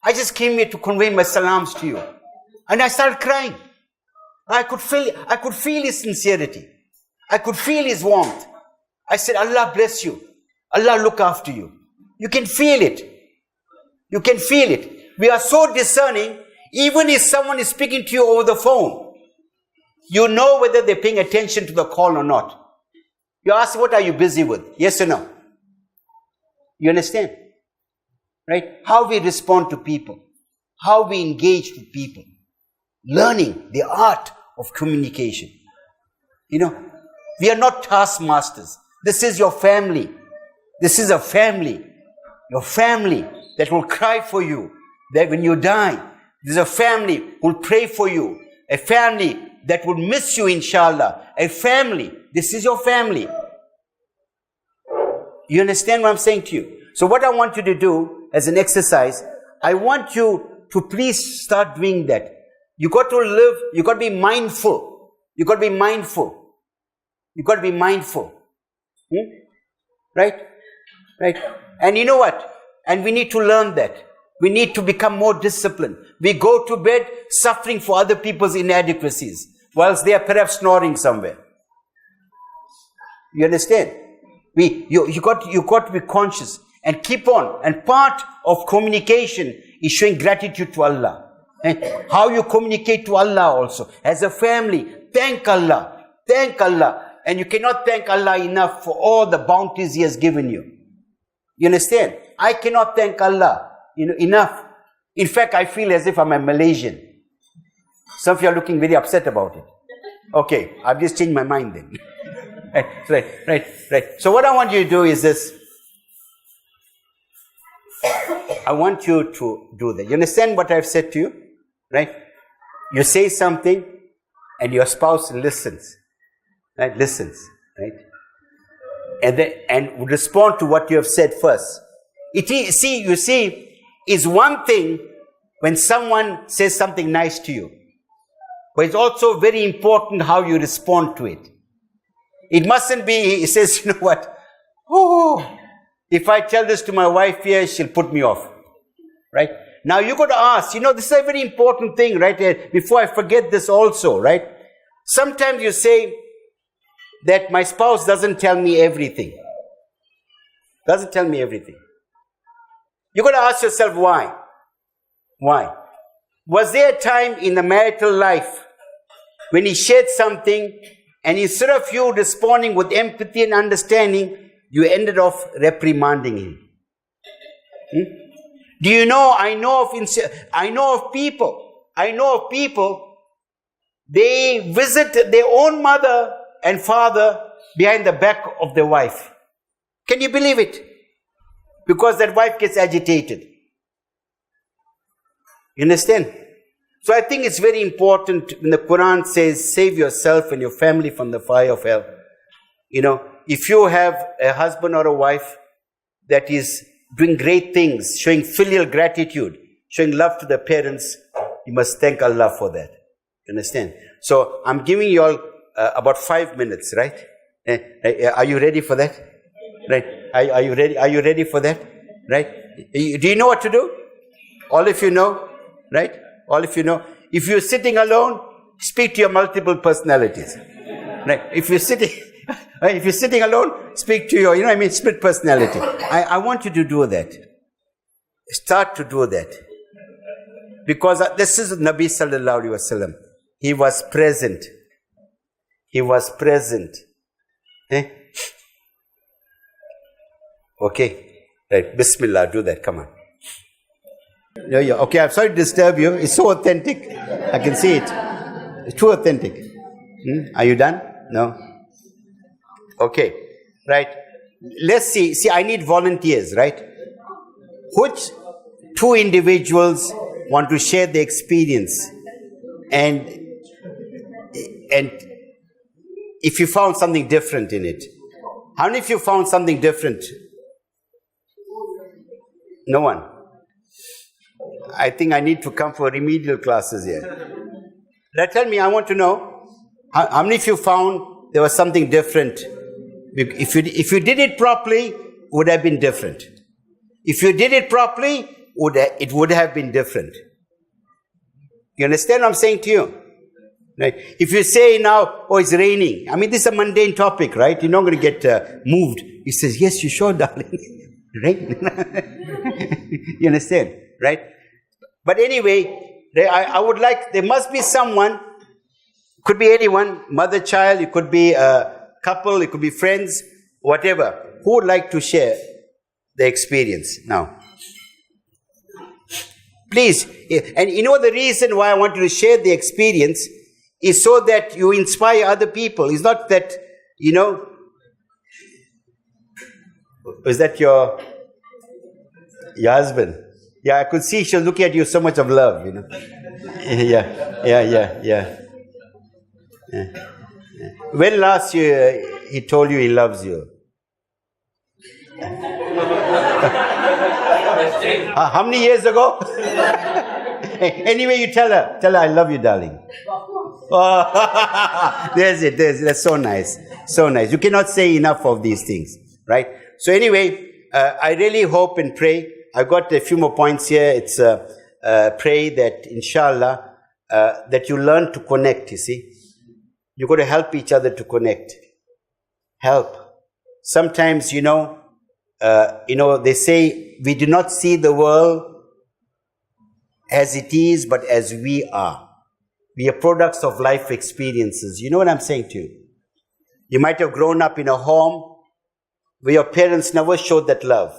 I just came here to convey my salams to you. And I started crying. I could feel his sincerity. I could feel his warmth. I said, Allah bless you. Allah look after you. You can feel it. You can feel it. We are so discerning. Even if someone is speaking to you over the phone, you know whether they're paying attention to the call or not. You ask, what are you busy with? Yes or no? You understand? Right? How we respond to people. How we engage with people. Learning the art of communication. You know, we are not taskmasters. This is your family. This is a family. Your family that will cry for you. That when you die, there's a family who will pray for you. A family that will miss you, inshallah. A family. This is your family. You understand what I'm saying to you? So what I want you to do as an exercise, I want you to please start doing that. You got to live, you got to be mindful. You got to be mindful. You got to be mindful. Right? Right? And you know what? And we need to learn that. We need to become more disciplined. We go to bed suffering for other people's inadequacies, whilst they are perhaps snoring somewhere. You understand? You got to be conscious and keep on. And part of communication is showing gratitude to Allah. And how you communicate to Allah also. As a family, thank Allah. Thank Allah. And you cannot thank Allah enough for all the bounties He has given you. You understand? I cannot thank Allah enough. In fact, I feel as if I'm a Malaysian. Some of you are looking very upset about it. Okay, I've just changed my mind then. Right. So what I want you to do is this. I want you to do that. You understand what I've said to you? Right? You say something and your spouse listens. Right? Listens. Right? And would respond to what you have said first. You see, is one thing when someone says something nice to you. But it's also very important how you respond to it. It mustn't be, he says, you know what? Oh, if I tell this to my wife here, she'll put me off. Right? Now you got to ask, this is a very important thing, right? Before I forget this also, right? Sometimes you say that my spouse doesn't tell me everything. Doesn't tell me everything. You got to ask yourself why. Why? Was there a time in the marital life when he shared something and instead of you responding with empathy and understanding, you ended off reprimanding him? Do you know, I know of people, they visit their own mother and father behind the back of their wife. Can you believe it? Because that wife gets agitated. You understand? So I think it's very important when the Quran says, save yourself and your family from the fire of hell. If you have a husband or a wife that is doing great things, showing filial gratitude, showing love to the parents, you must thank Allah for that. You understand? So I'm giving you all about 5 minutes, right? Are you ready for that? Right? Are you ready? Are you ready for that? Right? Do you know what to do? All of you know, right? All of you know. If you're sitting alone, speak to your multiple personalities. Right? If you're Right? If you're sitting alone, speak to your, split personality. I want you to do that. Start to do that. Because this is Nabi Sallallahu Alaihi Wasallam. He was present. He was present. Okay. Right. Bismillah. Do that. Come on. Yeah. Okay. I'm sorry to disturb you. It's so authentic. I can see it. It's too authentic. Are you done? No? Okay. Right. Let's see. See, I need volunteers, right? Which two individuals want to share the experience? And if you found something different in it. How many of you found something different? No one. I think I need to come for remedial classes here. Now tell me, I want to know, how many of you found there was something different? If you did it properly, would have been different. If you did it properly, it would have been different. You understand what I'm saying to you? Right? If you say now, oh, it's raining. This is a mundane topic, right? You're not going to get moved. He says, yes, you sure, darling. Rain. You understand? Right? But anyway, I would like, there must be someone, could be anyone, mother, child, it could be a couple, it could be friends, whatever, who would like to share the experience now? Please. And the reason why I want you to share the experience is so that you inspire other people. It's not that, is that your husband? Yeah, I could see she's looking at you so much of love, Yeah. When last year he told you he loves you? How many years ago? Anyway, you tell her, I love you, darling. Oh, there's it. That's so nice. So nice. You cannot say enough of these things, right? So anyway, I really hope and pray. I've got a few more points here. It's pray that, inshallah, that you learn to connect, you see. You've got to help each other to connect. Help. Sometimes, they say we do not see the world as it is, but as we are. We are products of life experiences. You know what I'm saying to you? You might have grown up in a home where your parents never showed that love.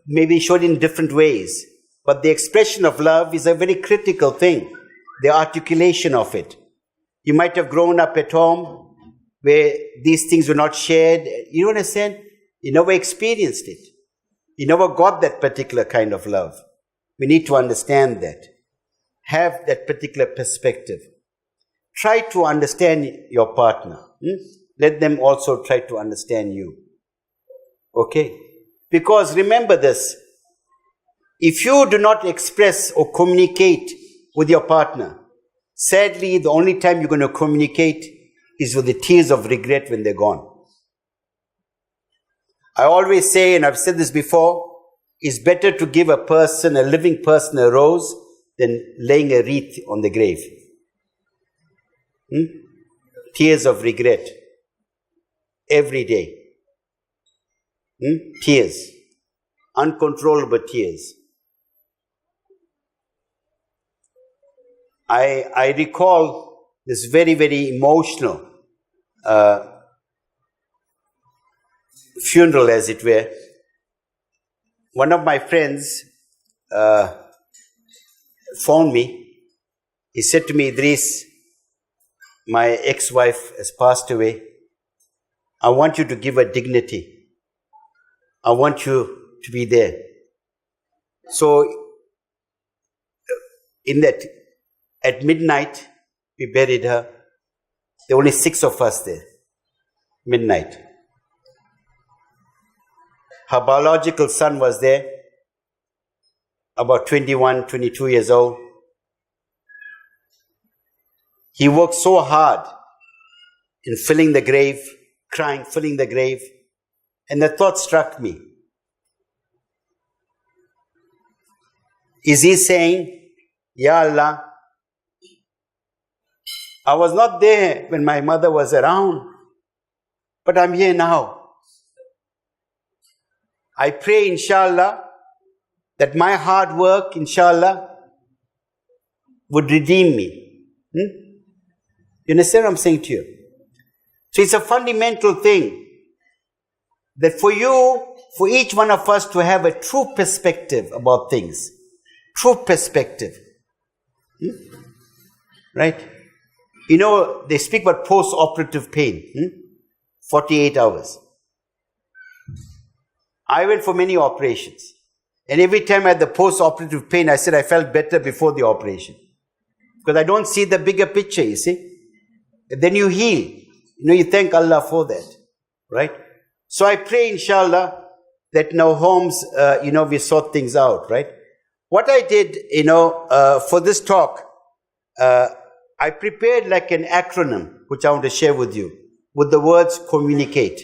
Maybe showed in different ways. But the expression of love is a very critical thing. The articulation of it. You might have grown up at home where these things were not shared. You understand? You never experienced it. You never got that particular kind of love. We need to understand that. Have that particular perspective. Try to understand your partner. Let them also try to understand you. Okay? Because remember this. If you do not express or communicate with your partner, sadly, the only time you're going to communicate is with the tears of regret when they're gone. I always say, and I've said this before, it's better to give a living person, a rose than laying a wreath on the grave. Tears of regret. Every day. Tears. Uncontrollable tears. I recall this very, very emotional funeral, as it were. One of my friends phoned me. He said to me, Idris, my ex-wife has passed away. I want you to give her dignity. I want you to be there. So, at midnight, we buried her. There were only 6 of us there. Midnight. Her biological son was there, about 21, 22 years old. He worked so hard in filling the grave, crying, filling the grave. And the thought struck me. Is he saying, Ya Allah, I was not there when my mother was around. But I'm here now. I pray, inshallah, that my hard work, inshallah, would redeem me. You understand what I'm saying to you? So it's a fundamental thing that for you, for each one of us to have a true perspective about things. True perspective. Right? You know, they speak about post-operative pain. 48 hours. I went for many operations. And every time I had the post-operative pain, I said I felt better before the operation. Because I don't see the bigger picture, you see. And then you heal. You know, you thank Allah for that. Right? So I pray, inshallah, that in our homes, we sort things out, right? What I did, for this talk, I prepared like an acronym, which I want to share with you, with the words communicate,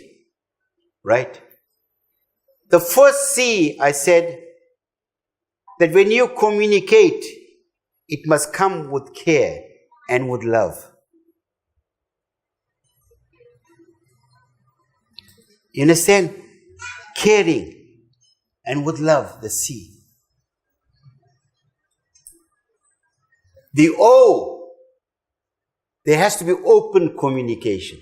right? The first C, I said, that when you communicate, it must come with care and with love. You understand? Caring and with love, the C. The O, there has to be open communication.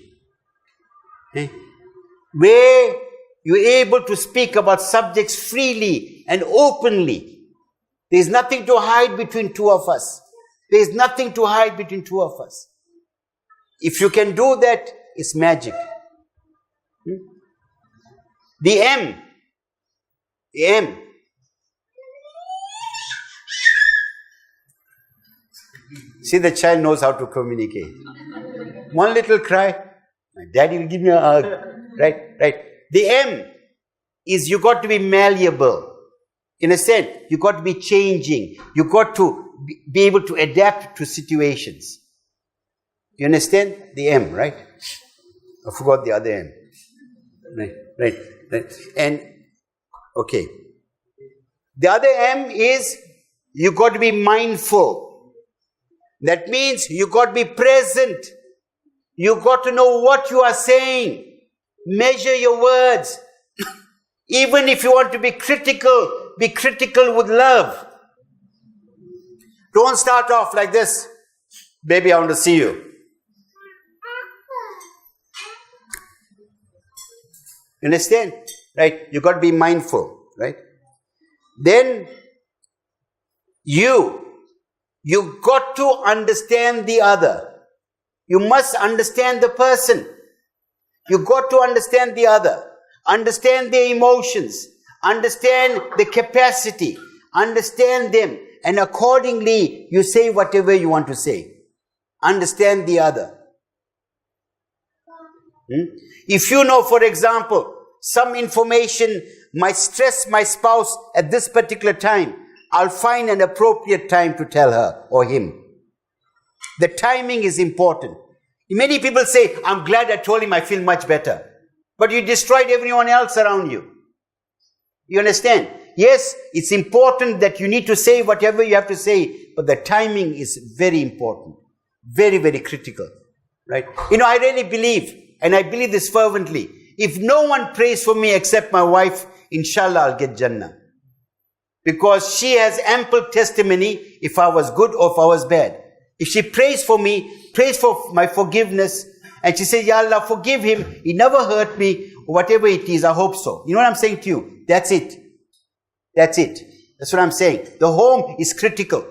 Where you're able to speak about subjects freely and openly. There's nothing to hide between two of us. There's nothing to hide between two of us. If you can do that, it's magic. The M. The M. See, the child knows how to communicate. One little cry, my daddy will give me a hug. Right. The M is you got to be malleable. In a sense, you got to be changing. You got to be able to adapt to situations. You understand? The M, right? I forgot the other M. Right. And, okay. The other M is you got to be mindful. That means you got to be present. You got to know what you are saying. Measure your words. Even if you want to be critical with love. Don't start off like this. Baby, I want to see you. Understand? Right? You got to be mindful. Right? Then you got to understand the other. You must understand the person. You got to understand the other. Understand their emotions. Understand the capacity. Understand them. And accordingly, you say whatever you want to say. Understand the other. If you know, for example, some information might stress my spouse at this particular time, I'll find an appropriate time to tell her or him. The timing is important. Many people say, I'm glad I told him I feel much better. But you destroyed everyone else around you. You understand? Yes, it's important that you need to say whatever you have to say, but the timing is very important. Very, very critical. Right? I really believe, and I believe this fervently, if no one prays for me except my wife, inshallah I'll get Jannah. Because she has ample testimony if I was good or if I was bad. If she prays for me, prays for my forgiveness, and she says, Ya Allah, forgive him, he never hurt me, whatever it is, I hope so. You know what I'm saying to you? That's it. That's it. That's what I'm saying. The home is critical.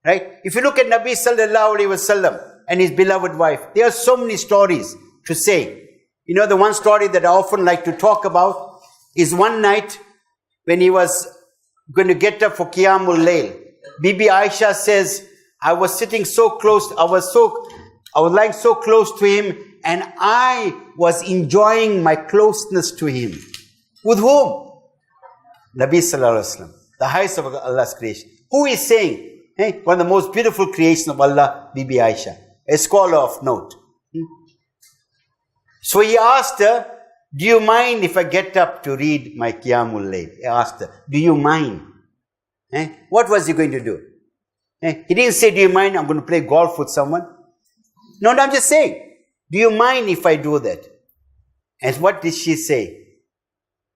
Right? If you look at Nabi sallallahu alayhi wasallam and his beloved wife, there are so many stories to say. The one story that I often like to talk about is one night when he was going to get up for Qiyamul Layl. Bibi Aisha says, I was sitting so close, I was lying so close to him, and I was enjoying my closeness to him. With whom? Nabi Sallallahu Alaihi Wasallam, the highest of Allah's creation. Who is saying? One of the most beautiful creations of Allah, Bibi Aisha, a scholar of note. So he asked her, do you mind if I get up to read my Qiyamul Layl? He asked her, do you mind? What was he going to do? He didn't say, do you mind I'm going to play golf with someone? No, I'm just saying, do you mind if I do that? And what did she say?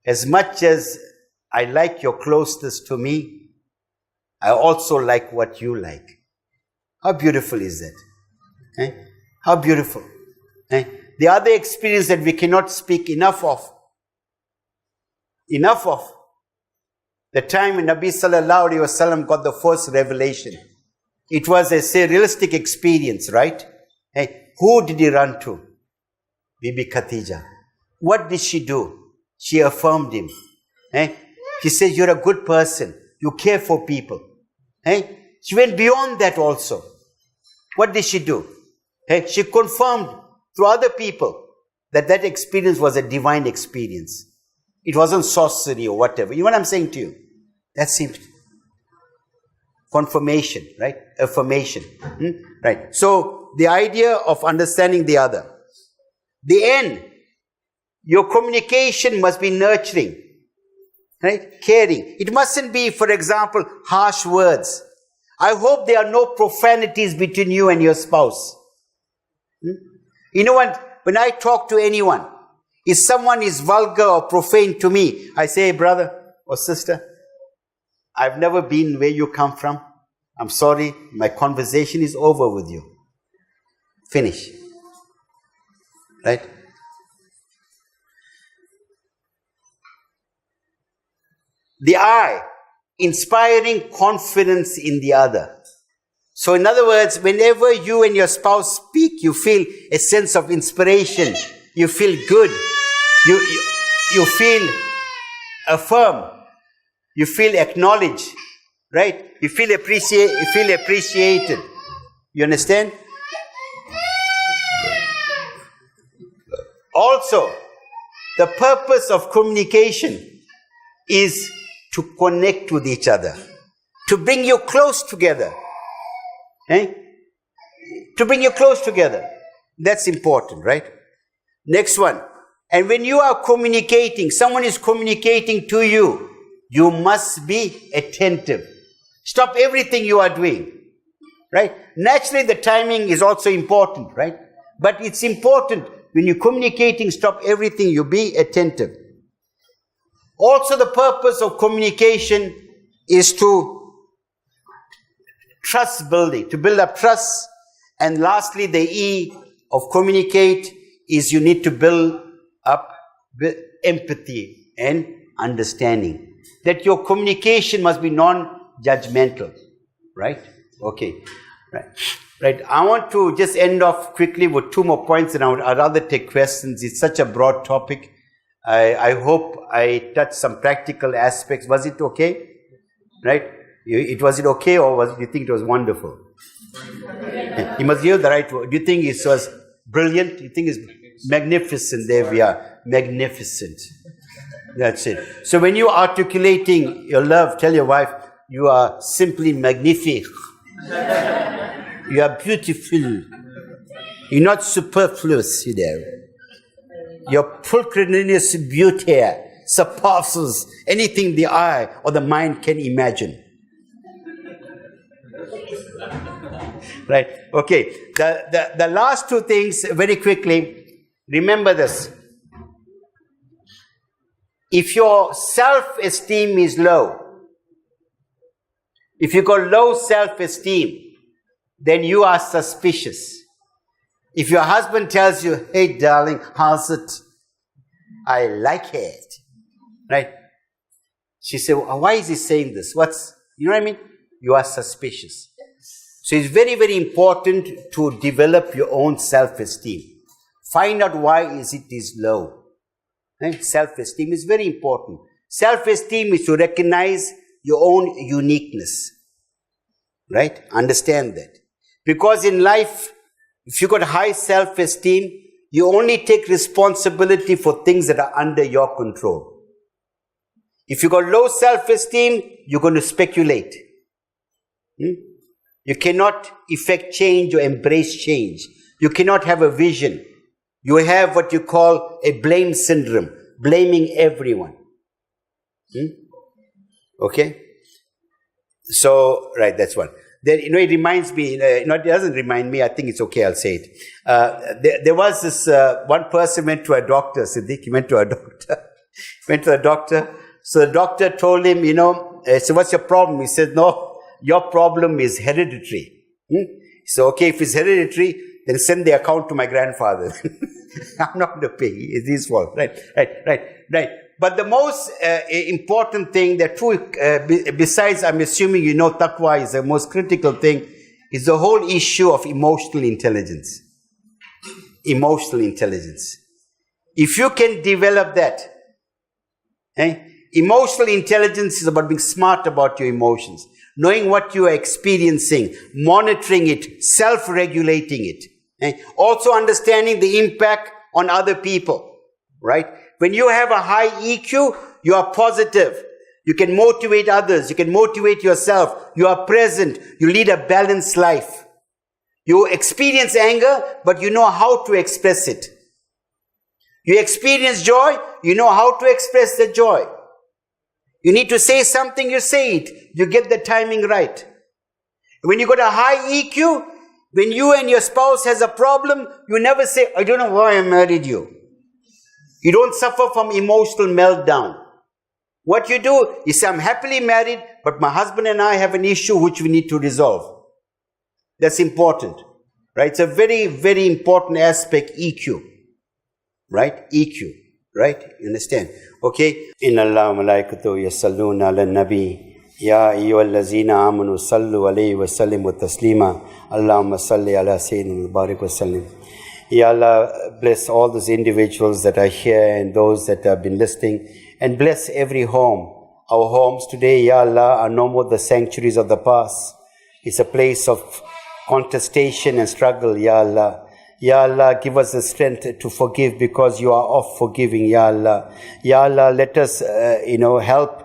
As much as I like your closeness to me, I also like what you like. How beautiful is that? Eh? How beautiful. Eh? The other experience that we cannot speak enough of. Enough of. The time when Nabi Sallallahu Alaihi Wasallam got the first revelation. It was a surrealistic experience, right? Hey, who did he run to? Bibi Khatija. What did she do? She affirmed him. Hey? She said, you're a good person. You care for people. Hey? She went beyond that also. What did she do? Hey? She confirmed through other people that that experience was a divine experience. It wasn't sorcery or whatever. You know what I'm saying to you? That seems confirmation, right? Affirmation. Right. So the idea of understanding the other. The end. Your communication must be nurturing. Right? Caring. It mustn't be, for example, harsh words. I hope there are no profanities between you and your spouse. You know what? When I talk to anyone, if someone is vulgar or profane to me, I say, hey, brother or sister, I've never been where you come from. I'm sorry, my conversation is over with you. Finish. Right? The I, inspiring confidence in the other. So in other words, whenever you and your spouse speak, you feel a sense of inspiration. You feel good. You feel affirmed. You feel acknowledged. Right? You feel appreciated. You understand? Also, the purpose of communication is to connect with each other. To bring you close together. Eh? To bring you close together. That's important, right? Next one. And when you are communicating, someone is communicating to you, you must be attentive. Stop everything you are doing. Right? Naturally, the timing is also important, right? But it's important when you're communicating, stop everything, you be attentive. Also, the purpose of communication is to trust building, to build up trust. And lastly, the E of communicate is you need to build up empathy and understanding. That your communication must be non-judgmental. Right? Okay. Right. I want to just end off quickly with 2 more points, and I'd rather take questions. It's such a broad topic. I hope I touched some practical aspects. Was it okay? Right? Was it okay, or do you think it was wonderful? You must hear the right word. Do you think it was brilliant? Do you think it's magnificent? There we are. Magnificent. That's it. So when you're articulating your love, tell your wife, you are simply magnifique. You are beautiful. You're not superfluous, you know. Your pulchrinous beauty surpasses anything the eye or the mind can imagine. Right? Okay. The last 2 things, very quickly. Remember this. If your self-esteem is low, if you got low self-esteem, then you are suspicious. If your husband tells you, hey darling, how's it? I like it. Right? She said, well, why is he saying this? You know what I mean? You are suspicious. So it's very, very important to develop your own self-esteem. Find out why it is low. Right? Self-esteem is very important. Self-esteem is to recognize your own uniqueness. Right? Understand that. Because in life, if you got high self-esteem, you only take responsibility for things that are under your control. If you got low self-esteem, you're going to speculate. You cannot effect change or embrace change. You cannot have a vision. You have what you call a blame syndrome, blaming everyone. Okay? So, right, that's one. it reminds me, it doesn't remind me, I think it's okay, I'll say it. There was this, one person went to a doctor, Siddiq, he went to a doctor. So the doctor told him, so what's your problem? He said, no, your problem is hereditary. So, okay, if it's hereditary, then send the account to my grandfather. I'm not going to pay. It's his fault. Right. But the most important thing, besides, I'm assuming taqwa is the most critical thing, is the whole issue of emotional intelligence. Emotional intelligence. If you can develop that, emotional intelligence is about being smart about your emotions, knowing what you are experiencing, monitoring it, self-regulating it. Also understanding the impact on other people, right? When you have a high EQ, you are positive. You can motivate others. You can motivate yourself. You are present. You lead a balanced life. You experience anger, but you know how to express it. You experience joy, you know how to express the joy. You need to say something, you say it. You get the timing right. When you got a high EQ, when you and your spouse has a problem, you never say, I don't know why I married you. You don't suffer from emotional meltdown. What you do is say, I'm happily married, but my husband and I have an issue which we need to resolve. That's important, right? It's a very, very important aspect, EQ, right? EQ, right? You understand? Okay? Inna Allah malaikatu yasalluna ala nabi. Ya ayyuhallazina amanu sallu alayhi wa sallimu taslima. Allahumma salli ala sayyidina mubarak wa sallim. Ya Allah, bless all those individuals that are here and those that have been listening, and bless every home. Our homes today, Ya Allah, are no more the sanctuaries of the past. It's a place of contestation and struggle, Ya Allah. Ya Allah, give us the strength to forgive because you are of forgiving, Ya Allah. Ya Allah, let us, help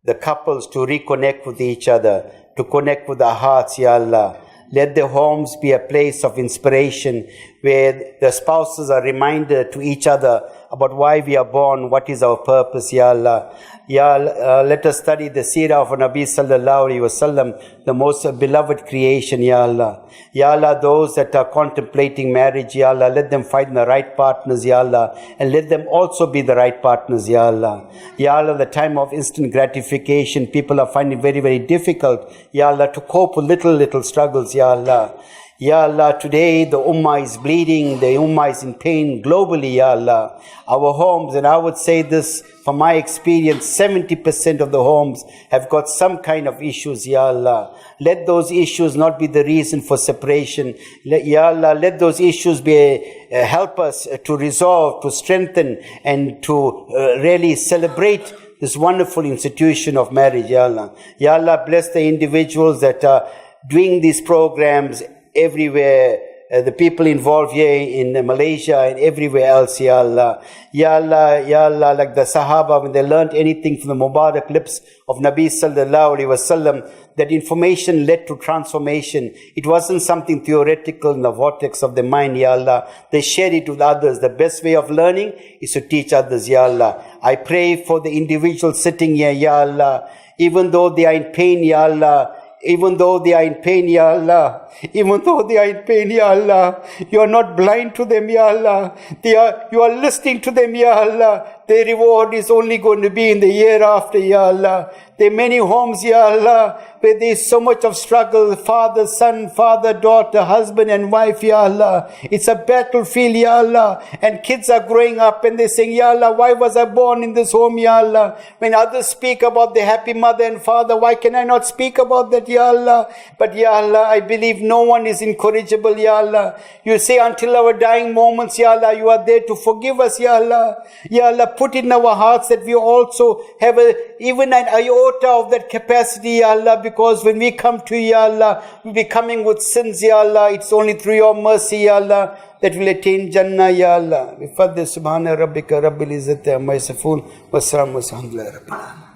the couples to reconnect with each other, to connect with our hearts, Ya Allah. Let the homes be a place of inspiration where the spouses are reminded to each other about why we are born, what is our purpose, Ya Allah. Ya Allah, let us study the seerah of Nabi sallallahu alaihi wasallam, the most beloved creation, Ya Allah. Ya Allah, those that are contemplating marriage, Ya Allah, let them find the right partners, Ya Allah, and let them also be the right partners, Ya Allah. Ya Allah, the time of instant gratification, people are finding very, very difficult, Ya Allah, to cope with little struggles, Ya Allah. Ya Allah, today the Ummah is bleeding, the Ummah is in pain globally, Ya Allah. Our homes, and I would say this from my experience, 70% of the homes have got some kind of issues, Ya Allah. Let those issues not be the reason for separation. Ya Allah, let those issues be help us to resolve, to strengthen, and to really celebrate this wonderful institution of marriage, Ya Allah. Ya Allah, bless the individuals that are doing these programs everywhere, the people involved here in Malaysia and everywhere else, Ya Allah. Ya Allah, Ya Allah, like the Sahaba, when they learned anything from the Mubarak lips of Nabi sallallahu alaihi wasallam, that information led to transformation. It wasn't something theoretical in the vortex of the mind, Ya Allah. They shared it with others. The best way of learning is to teach others, Ya Allah. I pray for the individuals sitting here, Ya Allah. Even though they are in pain, Ya Allah, even though they are in pain, Ya Allah, even though they are in pain, Ya Allah, you are not blind to them, Ya Allah. You are listening to them, Ya Allah. Their reward is only going to be in the year after, Ya Allah. There are many homes, Ya Allah, where there is so much of struggle, father, son, father, daughter, husband and wife, Ya Allah. It's a battlefield, Ya Allah. And kids are growing up and they're saying, Ya Allah, why was I born in this home, Ya Allah? When others speak about the happy mother and father, why can I not speak about that, Ya Allah? But Ya Allah, I believe no one is incorrigible, Ya Allah. You say until our dying moments, Ya Allah, you are there to forgive us, Ya Allah. Ya Allah, put it in our hearts that we also have even an iota of that capacity, Ya Allah, because when we come to You, Ya Allah, we'll be coming with sins, Ya Allah. It's only through Your mercy, Ya Allah, that we'll attain Jannah, Ya Allah. Bifadli subhana rabbika rabbil izzati amma yasifun wa salamun alhamdulillahi rabbil alamin.